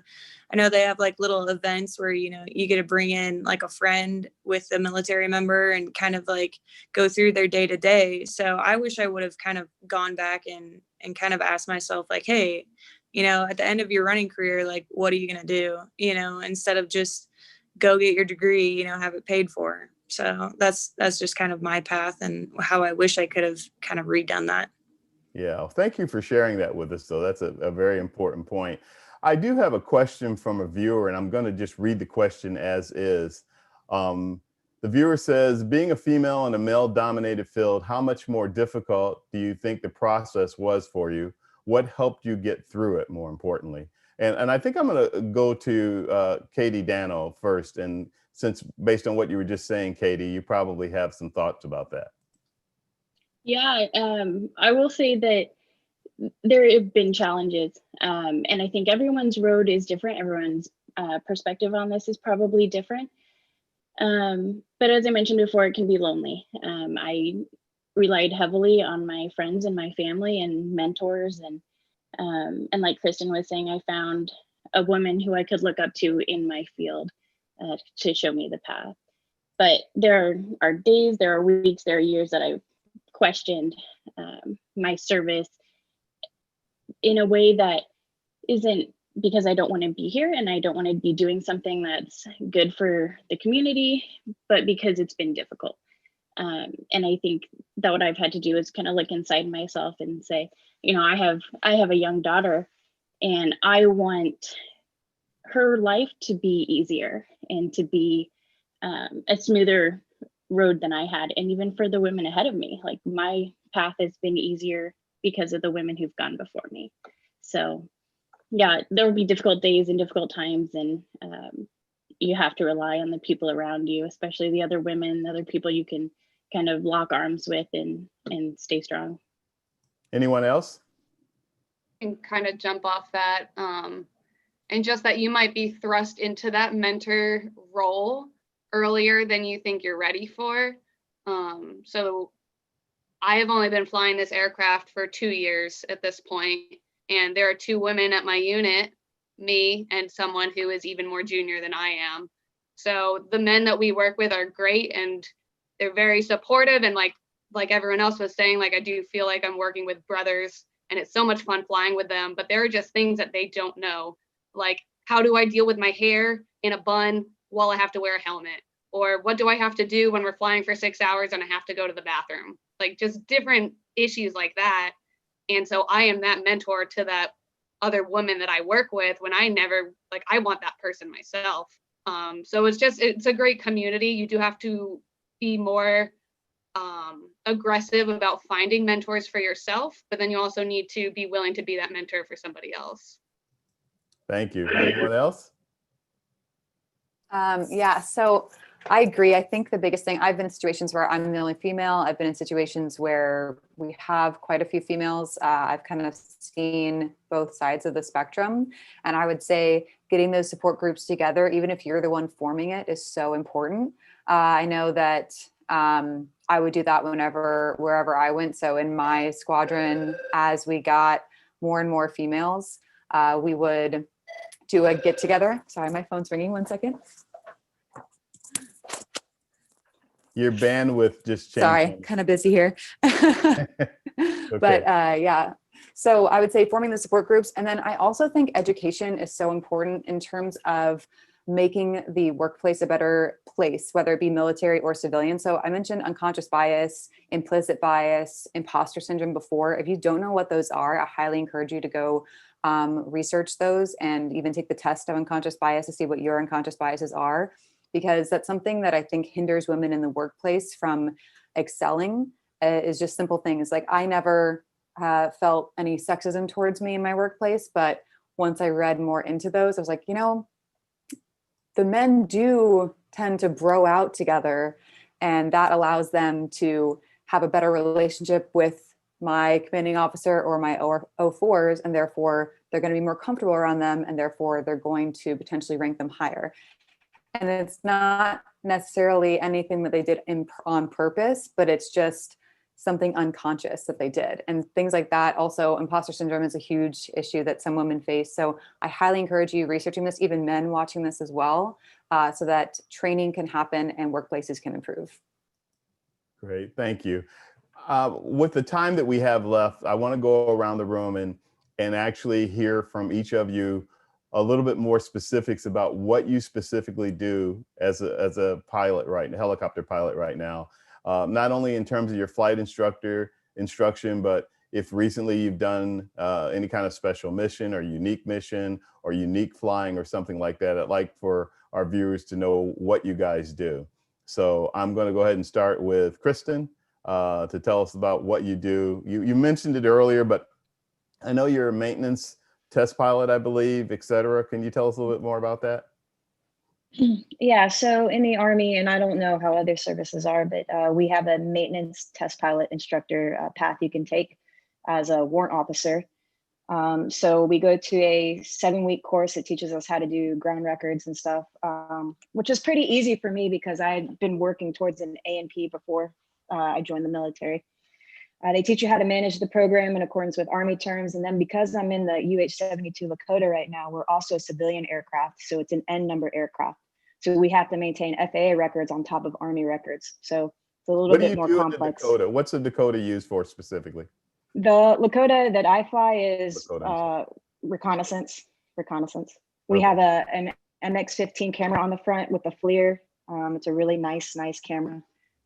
I know they have like little events where, you get to bring in like a friend with a military member, and kind of like go through their day to day. So I wish I would have kind of gone back and kind of asked myself, like, hey, at the end of your running career, like, what are you going to do? Instead of just go get your degree, have it paid for. So that's just kind of my path, and how I wish I could have kind of redone that. Yeah, well, thank you for sharing that with us, though. That's a very important point. I do have a question from a viewer, and I'm going to just read the question as is. The viewer says, being a female in a male-dominated field, how much more difficult do you think the process was for you? What helped you get through it, more importantly? And I think I'm going to go to Katie Danno first. And since, based on what you were just saying, Katie, you probably have some thoughts about that. Yeah, I will say that there have been challenges, and I think everyone's road is different. Everyone's perspective on this is probably different. But as I mentioned before, it can be lonely. I relied heavily on my friends and my family and mentors, and like Kristin was saying, I found a woman who I could look up to in my field to show me the path. But there are days, there are weeks, there are years that I've questioned my service in a way that isn't because I don't want to be here and I don't want to be doing something that's good for the community, but because it's been difficult. And I think that what I've had to do is kind of look inside myself and say, I have a young daughter, and I want her life to be easier and to be a smoother road than I had. And even for the women ahead of me, like my path has been easier because of the women who've gone before me. So yeah, there will be difficult days and difficult times, and you have to rely on the people around you, especially the other women, other people you can kind of lock arms with and stay strong. Anyone else? And kind of jump off that. And just that you might be thrust into that mentor role earlier than you think you're ready for. So I have only been flying this aircraft for 2 years at this point, and there are 2 women at my unit, me and someone who is even more junior than I am. So the men that we work with are great, and they're very supportive, and like everyone else was saying, like I do feel like I'm working with brothers, and it's so much fun flying with them, but there are just things that they don't know. Like, how do I deal with my hair in a bun while I have to wear a helmet? Or what do I have to do when we're flying for 6 hours and I have to go to the bathroom? Like, just different issues like that. And so I am that mentor to that other woman that I work with when I never, like, I want that person myself. So it's a great community. You do have to be more aggressive about finding mentors for yourself, but then you also need to be willing to be that mentor for somebody else. Thank you. Anyone else? Yeah, so I agree. I think the biggest thing, I've been in situations where I'm the only female. I've been in situations where we have quite a few females. I've kind of seen both sides of the spectrum. And I would say getting those support groups together, even if you're the one forming it, is so important. I know that I would do that wherever I went. So in my squadron, as we got more and more females, we would do a get together. Sorry, my phone's ringing. 1 second. Your bandwidth just changed. Sorry, kind of busy here. Okay. But yeah, so I would say forming the support groups. And then I also think education is so important in terms of making the workplace a better place, whether it be military or civilian. So I mentioned unconscious bias, implicit bias, imposter syndrome before. If you don't know what those are, I highly encourage you to go research those and even take the test of unconscious bias to see what your unconscious biases are, because that's something that I think hinders women in the workplace from excelling. Is just simple things like I never felt any sexism towards me in my workplace, but once I read more into those, I was like, you know, the men do tend to bro out together, and that allows them to have a better relationship with my commanding officer or my O4s, and therefore they're going to be more comfortable around them, and therefore they're going to potentially rank them higher. And it's not necessarily anything that they did on purpose, but it's just something unconscious that they did. And things like that. Also, imposter syndrome is a huge issue that some women face. So I highly encourage you researching this, even men watching this as well, so that training can happen and workplaces can improve. Great, thank you. With the time that we have left, I want to go around the room and actually hear from each of you a little bit more specifics about what you specifically do as a pilot, right, a helicopter pilot right now. Not only in terms of your flight instruction, but if recently you've done any kind of special mission or unique flying or something like that. I'd like for our viewers to know what you guys do. So I'm going to go ahead and start with Kristin to tell us about what you do. You mentioned it earlier, but I know you're a maintenance test pilot, I believe, et cetera. Can you tell us a little bit more about that? Yeah, so in the Army, and I don't know how other services are, but we have a maintenance test pilot instructor path you can take as a warrant officer. So we go to a 7-week course that teaches us how to do ground records and stuff, which is pretty easy for me because I'd been working towards an A&P before I joined the military. They teach you how to manage the program in accordance with Army terms. And then because I'm in the UH-72 Lakota right now, we're also a civilian aircraft. So it's an N number aircraft. So we have to maintain FAA records on top of Army records. So it's a little bit more complex. What do you do in the Dakota? What's the Dakota used for specifically? The Lakota that I fly is reconnaissance. We have an MX-15 camera on the front with a FLIR. It's a really nice camera.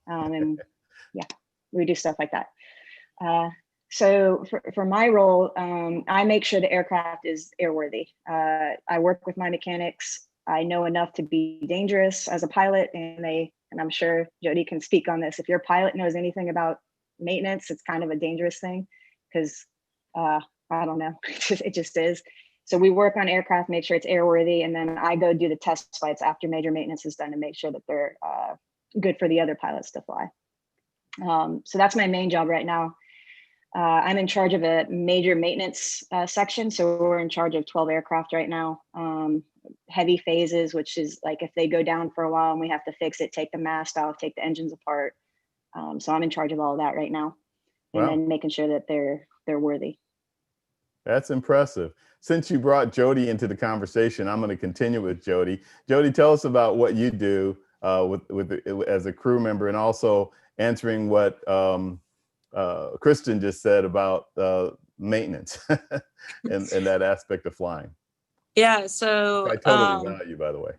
And yeah, we do stuff like that. So for my role, I make sure the aircraft is airworthy. I work with my mechanics. I know enough to be dangerous as a pilot, and I'm sure Jodi can speak on this. If your pilot knows anything about maintenance, it's kind of a dangerous thing because I don't know, it just is. So we work on aircraft, make sure it's airworthy, and then I go do the test flights after major maintenance is done to make sure that they're good for the other pilots to fly. So that's my main job right now. I'm in charge of a major maintenance section. So we're in charge of 12 aircraft right now. Heavy phases, which is like if they go down for a while and we have to fix it, take the mast off, take the engines apart. So I'm in charge of all of that right now. And then making sure that they're worthy. That's impressive. Since you brought Jodi into the conversation, I'm going to continue with Jodi. Jodi, tell us about what you do as a crew member, and also answering what Kristin just said about maintenance and that aspect of flying. Yeah, so I totally value, by the way.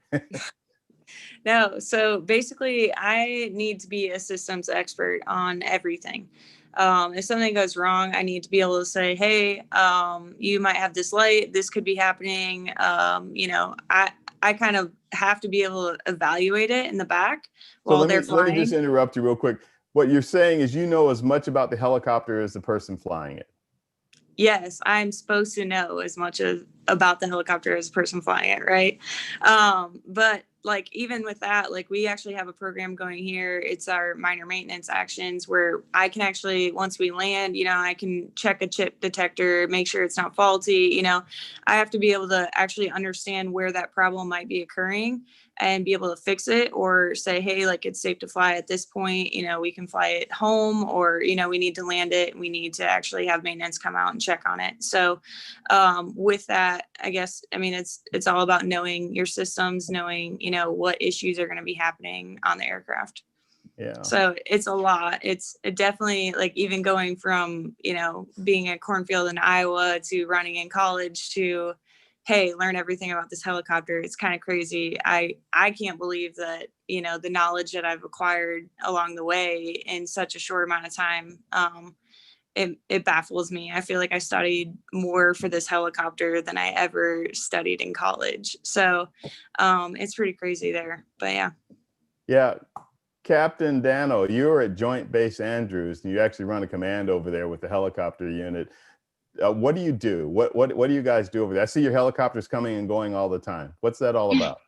No, so basically I need to be a systems expert on everything. If something goes wrong, I need to be able to say, hey, you might have this light, this could be happening. I kind of have to be able to evaluate it in the back while they're flying. Let me just interrupt you real quick. What you're saying is you know as much about the helicopter as the person flying it. Yes, I'm supposed to know as much about the helicopter as the person flying it, right? But like even with that, like we actually have a program going here. It's our minor maintenance actions where I can actually, once we land, I can check a chip detector, make sure it's not faulty. I have to be able to actually understand where that problem might be occurring and be able to fix it, or say, hey, like it's safe to fly at this point, we can fly it home, or, we need to land it. We need to actually have maintenance come out and check on it. So with that, I guess, it's all about knowing your systems, knowing, what issues are going to be happening on the aircraft. Yeah. So it's a lot. It's definitely like even going from, being a cornfield in Iowa to running in college to, hey, learn everything about this helicopter. It's kind of crazy. I can't believe that, the knowledge that I've acquired along the way in such a short amount of time. It baffles me. I feel like I studied more for this helicopter than I ever studied in college. So it's pretty crazy there, but yeah. Yeah. Captain Danno, you're at Joint Base Andrews, and you actually run a command over there with the helicopter unit. What do you do? What do you guys do over there? I see your helicopters coming and going all the time. What's that all about?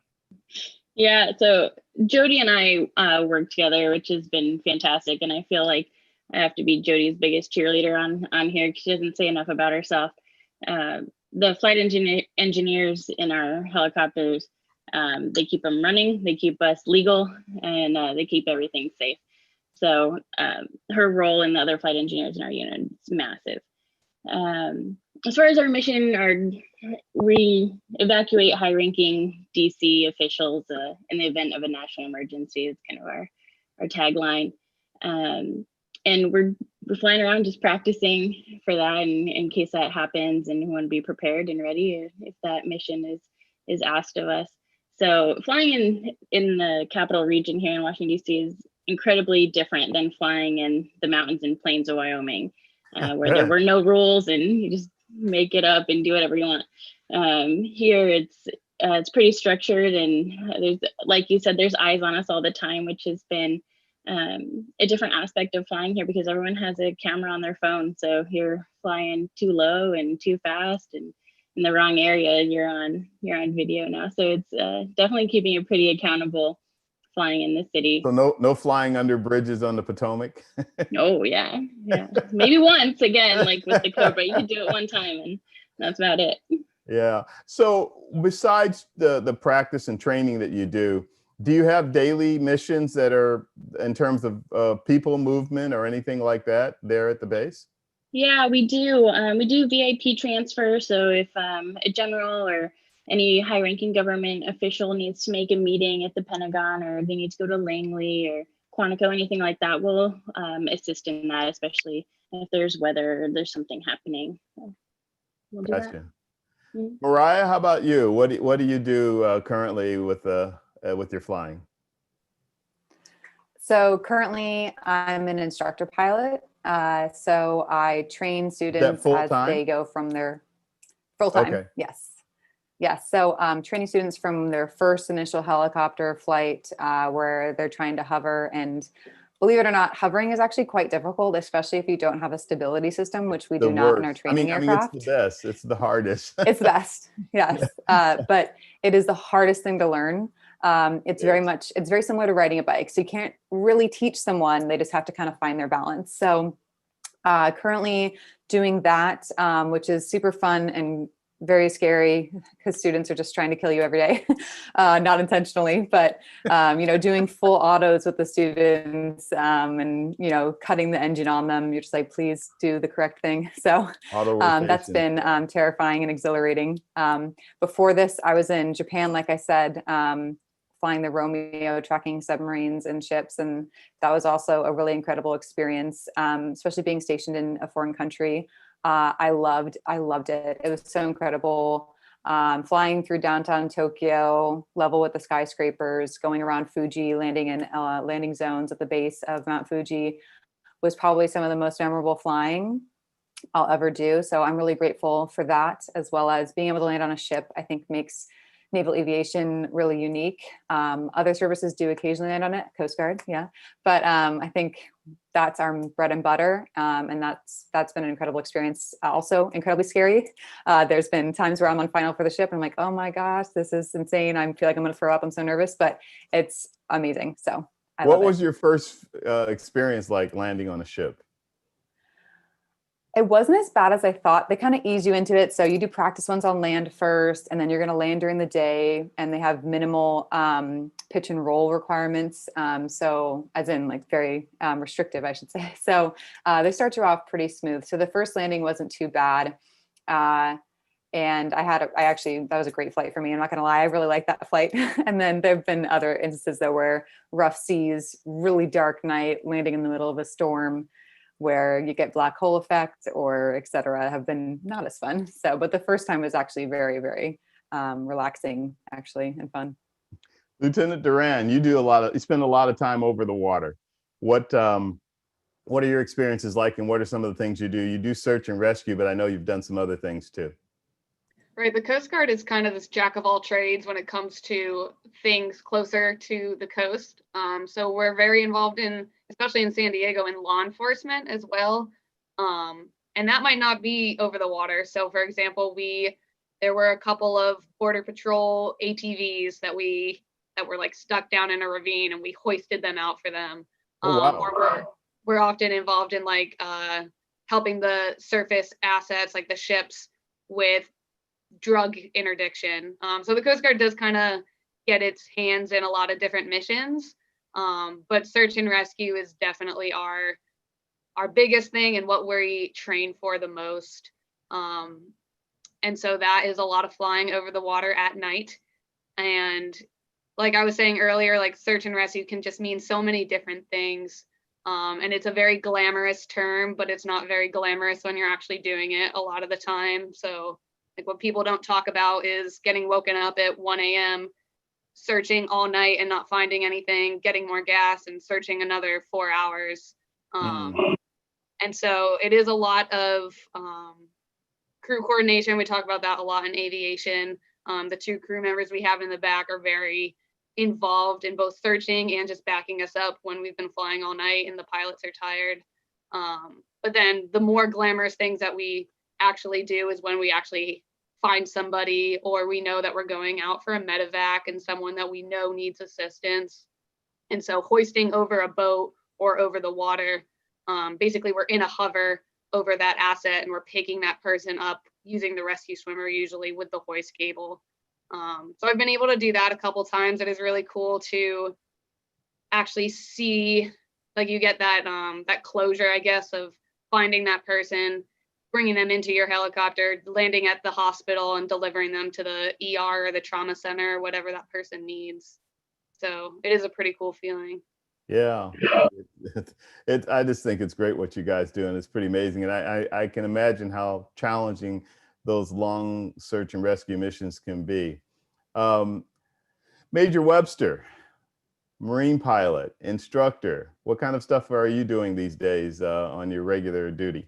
Yeah, so Jodi and I work together, which has been fantastic. And I feel like I have to be Jodi's biggest cheerleader on here because she doesn't say enough about herself. The flight engineers in our helicopters, they keep them running, they keep us legal, and they keep everything safe. So her role and the other flight engineers in our unit is massive. As far as our mission, we evacuate high-ranking DC officials in the event of a national emergency. It's kind of our tagline. And we're flying around just practicing for that in case that happens, and we want to be prepared and ready if that mission is asked of us. So flying in the capital region here in Washington, DC is incredibly different than flying in the mountains and plains of Wyoming, where there were no rules and you just make it up and do whatever you want. Here it's pretty structured, and there's, like you said, there's eyes on us all the time, which has been a different aspect of flying here because everyone has a camera on their phone. So if you're flying too low and too fast and in the wrong area, you're on video now. So it's definitely keeping you pretty accountable flying in the city. So no flying under bridges on the Potomac? Oh yeah. Maybe once again, like with the Corp, but you could do it one time and that's about it. Yeah. So besides the practice and training that you do you have daily missions that are in terms of people movement or anything like that there at the base? Yeah, we do. We do VIP transfer. So if a general or any high-ranking government official needs to make a meeting at the Pentagon, or they need to go to Langley or Quantico, anything like that, we'll assist in that, especially if there's weather or there's something happening. So we'll do Gotcha. that. Mm-hmm. Mariah, how about you? What do you do currently with your flying? So currently I'm an instructor pilot. So I train students full as time? they go from their full time. Okay. Yes. Yes. So training students from their first initial helicopter flight where they're trying to hover. And believe it or not, hovering is actually quite difficult, especially if you don't have a stability system, which we The do not in our worst. training I mean, it's aircraft. the best. It's the hardest. It's the best. Yes. But it is the hardest thing to learn. It's very similar to riding a bike. So you can't really teach someone, they just have to kind of find their balance. So currently doing that, which is super fun and very scary because students are just trying to kill you every day, not intentionally, but doing full autos with the students and cutting the engine on them. You're just like, please do the correct thing. So that's been terrifying and exhilarating. Before this, I was in Japan, like I said, flying the Romeo, tracking submarines and ships, and that was also a really incredible experience, especially being stationed in a foreign country. I loved it. It was so incredible. Flying through downtown Tokyo, level with the skyscrapers, going around Fuji, landing in landing zones at the base of Mount Fuji was probably some of the most memorable flying I'll ever do. So I'm really grateful for that, as well as being able to land on a ship, I think makes naval aviation really unique. Other services do occasionally land on it, Coast Guard, yeah. But I think that's our bread and butter. And that's been an incredible experience. Also incredibly scary. There's been times where I'm on final for the ship and I'm like, oh my gosh, this is insane. I feel like I'm gonna throw up. I'm so nervous, but it's amazing. So I love it. What was your first experience like landing on a ship? It wasn't as bad as I thought. They kind of ease you into it. So you do practice ones on land first, and then you're going to land during the day, and they have minimal pitch and roll requirements. So as in like very restrictive, I should say. So they start you off pretty smooth. So the first landing wasn't too bad. And that was a great flight for me. I'm not going to lie. I really liked that flight. And then there've been other instances though, where rough seas, really dark night, landing in the middle of a storm, where you get black hole effect or et cetera, have been not as fun. So, but the first time was actually very, very relaxing actually and fun. Lieutenant Duran, you spend a lot of time over the water. What are your experiences like, and what are some of the things you do? You do search and rescue, but I know you've done some other things too. Right, the Coast Guard is kind of this jack of all trades when it comes to things closer to the coast. So we're very involved in, especially in San Diego, in law enforcement as well. And that might not be over the water. So for example, there were a couple of Border Patrol ATVs that were like stuck down in a ravine, and we hoisted them out for them. Oh, wow. Or we're often involved in like helping the surface assets, like the ships, with drug interdiction. So the Coast Guard does kind of get its hands in a lot of different missions, but search and rescue is definitely our biggest thing and what we train for the most. And so that is a lot of flying over the water at night. And like I was saying earlier, like search and rescue can just mean so many different things. And it's a very glamorous term, but it's not very glamorous when you're actually doing it a lot of the time. So like what people don't talk about is getting woken up at 1 a.m., searching all night and not finding anything, getting more gas and searching another 4 hours. And so it is a lot of crew coordination. We talk about that a lot in aviation. The two crew members we have in the back are very involved in both searching and just backing us up when we've been flying all night and the pilots are tired. But then the more glamorous things that we actually do is when we actually find somebody, or we know that we're going out for a medevac and someone that we know needs assistance. And so hoisting over a boat or over the water, basically we're in a hover over that asset and we're picking that person up using the rescue swimmer, usually with the hoist cable. So I've been able to do that a couple times. It is really cool to actually see, like you get that that closure, I guess, of finding that person, bringing them into your helicopter, landing at the hospital and delivering them to the ER or the trauma center, or whatever that person needs. So it is a pretty cool feeling. Yeah, I just think it's great what you guys do, and it's pretty amazing. And I can imagine how challenging those long search and rescue missions can be. Major Webster, Marine pilot, instructor. What kind of stuff are you doing these days on your regular duty?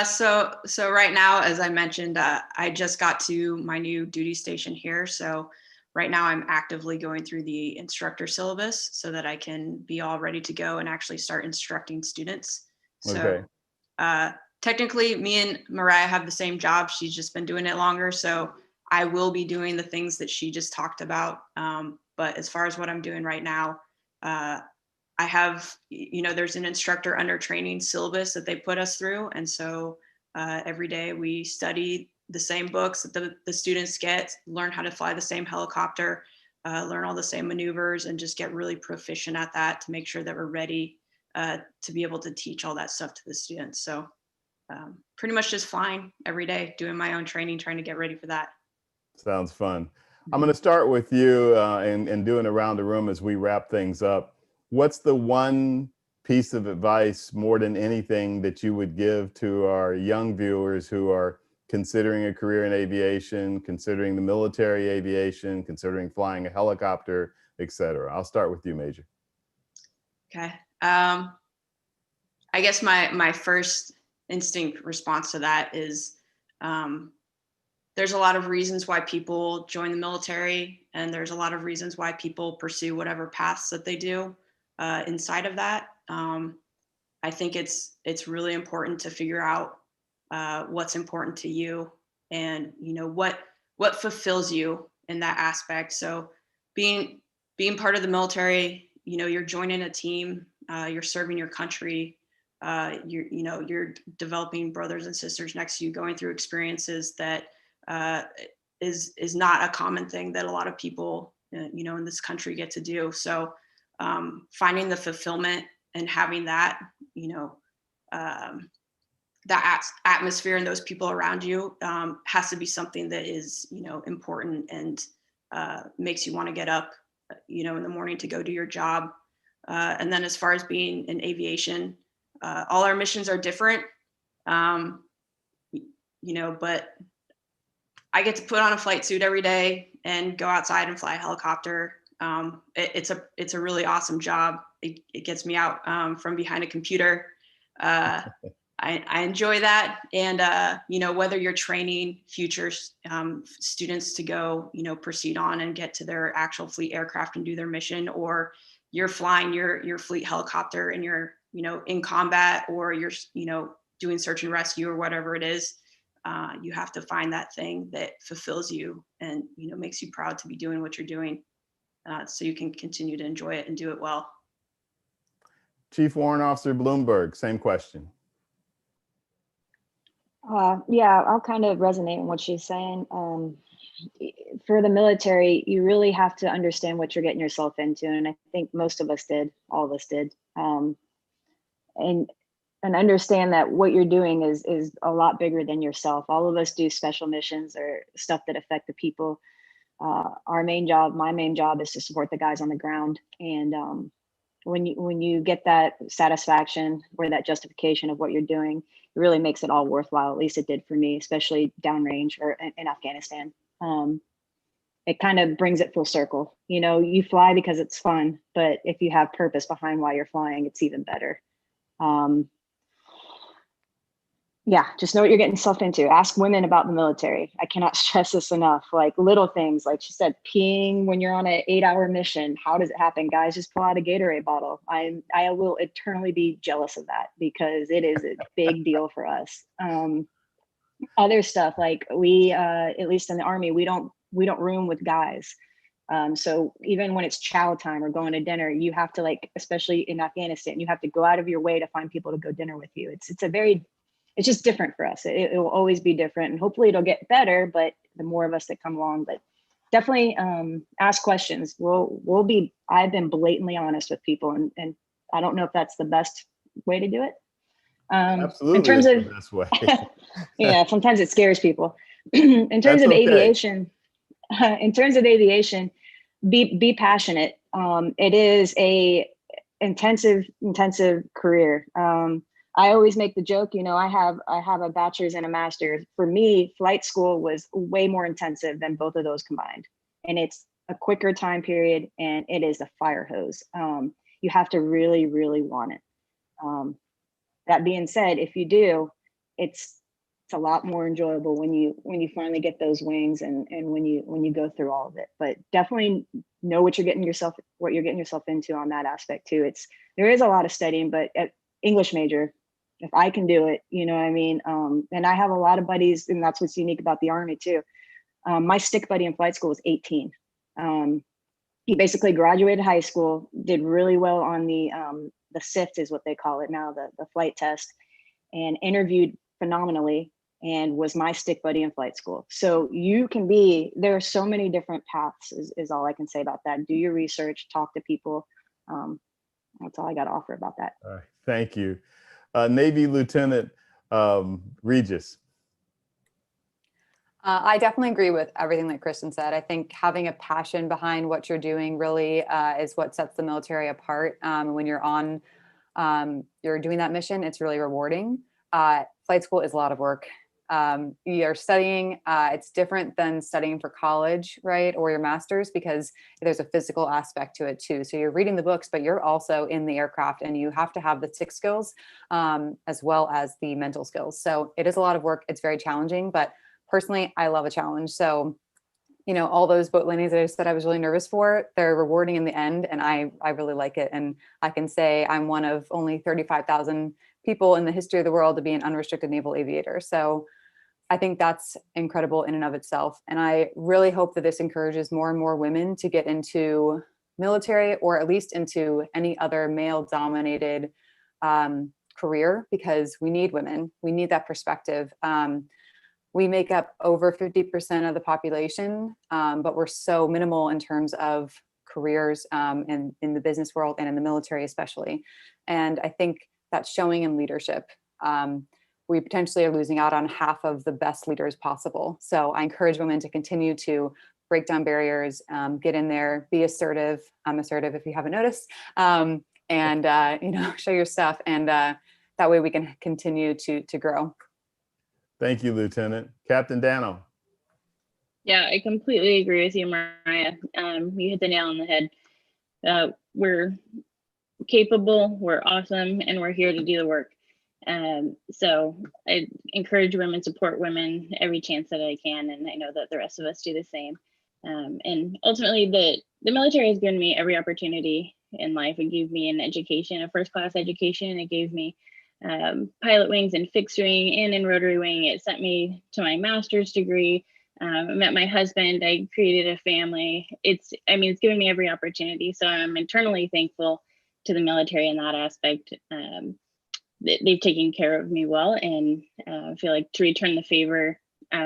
So right now, as I mentioned, I just got to my new duty station here. So right now I'm actively going through the instructor syllabus so that I can be all ready to go and actually start instructing students. So technically me and Mariah have the same job. She's just been doing it longer. So I will be doing the things that she just talked about. But as far as what I'm doing right now, I have, there's an instructor under training syllabus that they put us through. And so every day we study the same books that the students get, learn how to fly the same helicopter, learn all the same maneuvers, and just get really proficient at that to make sure that we're ready to be able to teach all that stuff to the students. So pretty much just flying every day, doing my own training, trying to get ready for that. Sounds fun. I'm going to start with you and doing around the room as we wrap things up. What's the one piece of advice more than anything that you would give to our young viewers who are considering a career in aviation, considering the military aviation, considering flying a helicopter, etc.? I'll start with you, Major. Okay. I guess my first instinct response to that is there's a lot of reasons why people join the military, and there's a lot of reasons why people pursue whatever paths that they do inside of that. I think it's really important to figure out what's important to you, and what fulfills you in that aspect. So being part of the military, you're joining a team, you're serving your country, you're developing brothers and sisters next to you, going through experiences that is not a common thing that a lot of people in this country get to do. So finding the fulfillment and having that that atmosphere and those people around you has to be something that is important and makes you want to get up in the morning to go do your job. And then as far as being in aviation, all our missions are different, but I get to put on a flight suit every day and go outside and fly a helicopter. It's a really awesome job. It gets me out from behind a computer. I enjoy that. And, whether you're training future students to go, proceed on and get to their actual fleet aircraft and do their mission, or you're flying your fleet helicopter and you're, in combat, or you're, doing search and rescue or whatever it is, you have to find that thing that fulfills you and, makes you proud to be doing what you're doing, so you can continue to enjoy it and do it well. Chief Warrant Officer Blumberg, same question. Yeah, I'll kind of resonate on what she's saying. For the military, you really have to understand what you're getting yourself into. And I think most of us did, all of us did. And understand that what you're doing is a lot bigger than yourself. All of us do special missions or stuff that affect the people. My main job is to support the guys on the ground. And when you get that satisfaction or that justification of what you're doing, it really makes it all worthwhile. At least it did for me, especially downrange or in Afghanistan. It kind of brings it full circle. You fly because it's fun, but if you have purpose behind why you're flying, it's even better. Yeah, just know what you're getting yourself into. Ask women about the military. I cannot stress this enough. Like little things, like she said, peeing when you're on an 8-hour mission. How does it happen? Guys, just pull out a Gatorade bottle. I will eternally be jealous of that because it is a big deal for us. Other stuff, like we, at least in the Army, we don't room with guys. So even when it's chow time or going to dinner, you have to, like, especially in Afghanistan, you have to go out of your way to find people to go dinner with you. It's just different for us. It will always be different, and hopefully it'll get better, but the more of us that come along, but definitely ask questions. I've been blatantly honest with people, and I don't know if that's the best way to do it. Absolutely, in terms of the best way. Yeah, sometimes it scares people. In terms of aviation, be passionate. It is a intensive career. I always make the joke, I have a bachelor's and a master's. For me, flight school was way more intensive than both of those combined. And it's a quicker time period, and it is a fire hose. You have to really, really want it. That being said, if you do, it's a lot more enjoyable when you finally get those wings and when you go through all of it. But definitely know what you're getting yourself into on that aspect too. There is a lot of studying, but at English major, if I can do it, you know what I mean? And I have a lot of buddies, and that's what's unique about the Army too. My stick buddy in flight school was 18. He basically graduated high school, did really well on the SIFT is what they call it now, the flight test, and interviewed phenomenally and was my stick buddy in flight school. So there are so many different paths is all I can say about that. Do your research, talk to people. That's all I got to offer about that. All right, thank you. Navy Lieutenant Regis. I definitely agree with everything that Kristin said. I think having a passion behind what you're doing really is what sets the military apart. When you're doing that mission, it's really rewarding. Flight school is a lot of work. You're studying, it's different than studying for college, right? Or your master's, because there's a physical aspect to it too. So you're reading the books, but you're also in the aircraft, and you have to have the TIC skills as well as the mental skills. So it is a lot of work. It's very challenging, but personally, I love a challenge. So, all those boat landings that I said I was really nervous for, they're rewarding in the end. And I really like it. And I can say I'm one of only 35,000 people in the history of the world to be an unrestricted naval aviator. So I think that's incredible in and of itself. And I really hope that this encourages more and more women to get into military, or at least into any other male dominated career, because we need women. We need that perspective. We make up over 50% of the population, but we're so minimal in terms of careers in the business world and in the military especially. And I think that's showing in leadership. We potentially are losing out on half of the best leaders possible. So I encourage women to continue to break down barriers, get in there, be assertive. I'm assertive if you haven't noticed, and show your stuff. And that way we can continue to grow. Thank you, Lieutenant. Captain Danno. Yeah, I completely agree with you, Mariah. You hit the nail on the head. We're capable, we're awesome, and we're here to do the work. So I encourage women, support women every chance that I can, and I know that the rest of us do the same. And ultimately, the military has given me every opportunity in life. It gave me an education, a first-class education. It gave me pilot wings and fixed wing and in rotary wing. It sent me to my master's degree. I met my husband. I created a family. It's given me every opportunity. So I'm eternally thankful to the military in that aspect. They've taken care of me well, and I feel like to return the favor,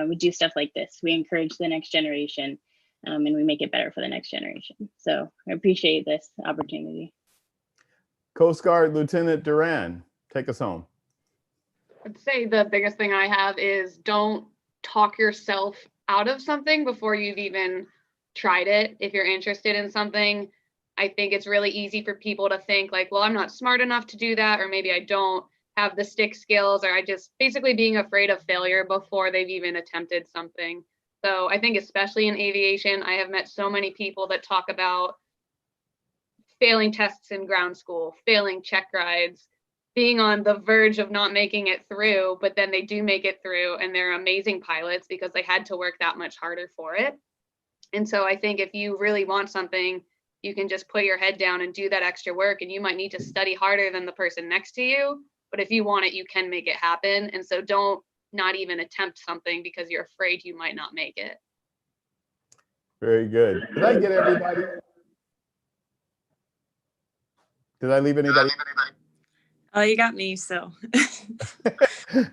we do stuff like this. We encourage the next generation, and we make it better for the next generation. So I appreciate this opportunity. Coast Guard Lieutenant Duran, take us home. I'd say the biggest thing I have is don't talk yourself out of something before you've even tried it. If you're interested in something, I think it's really easy for people to think like, well, I'm not smart enough to do that, or maybe I don't have the stick skills, or I just basically being afraid of failure before they've even attempted something. So I think especially in aviation, I have met so many people that talk about failing tests in ground school, failing check rides, being on the verge of not making it through, but then they do make it through, and they're amazing pilots because they had to work that much harder for it. And so I think if you really want something, you can just put your head down and do that extra work, and you might need to study harder than the person next to you, but if you want it, you can make it happen. And so don't not even attempt something because you're afraid you might not make it. Very good. Did I get everybody? Did I leave anybody? Oh, you got me, so.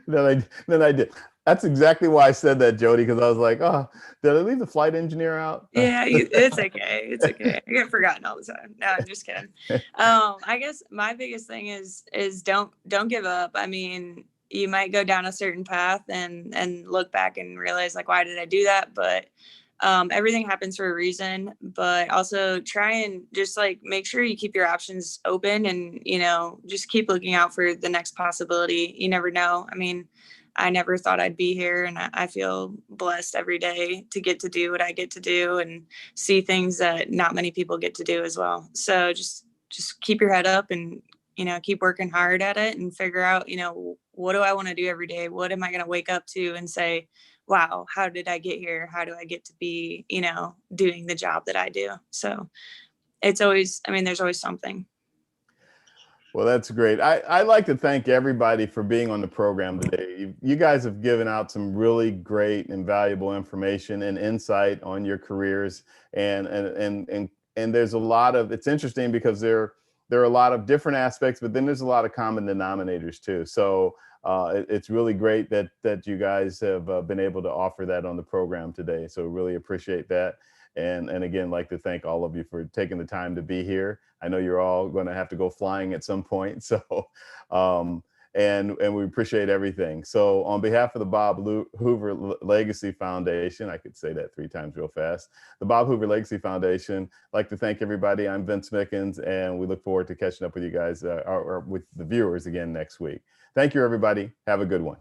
Then I did. That's exactly why I said that, Jodi, because I was like, oh, did I leave the flight engineer out? Yeah, it's okay. It's okay. I get forgotten all the time. No, I'm just kidding. I guess my biggest thing is don't give up. I mean, you might go down a certain path and look back and realize like, why did I do that? But everything happens for a reason. But also try and just like make sure you keep your options open, and just keep looking out for the next possibility. You never know. I mean, I never thought I'd be here, and I feel blessed every day to get to do what I get to do and see things that not many people get to do as well. So just keep your head up and, you know, keep working hard at it and figure out, you know, what do I want to do every day? What am I going to wake up to and say, wow, how did I get here? How do I get to be, you know, doing the job that I do? So it's always, I mean, there's always something. Well, that's great. I'd like to thank everybody for being on the program today. You guys have given out some really great and valuable information and insight on your careers. And there's a lot of, it's interesting because there are a lot of different aspects, but then there's a lot of common denominators too. So it's really great that you guys have been able to offer that on the program today. So really appreciate that. And again, like to thank all of you for taking the time to be here. I know you're all going to have to go flying at some point. So, and we appreciate everything. So on behalf of the Bob Hoover Legacy Foundation, I could say that 3 times real fast, the Bob Hoover Legacy Foundation, I'd like to thank everybody. I'm Vince Mickens, and we look forward to catching up with you guys or with the viewers again next week. Thank you, everybody. Have a good one.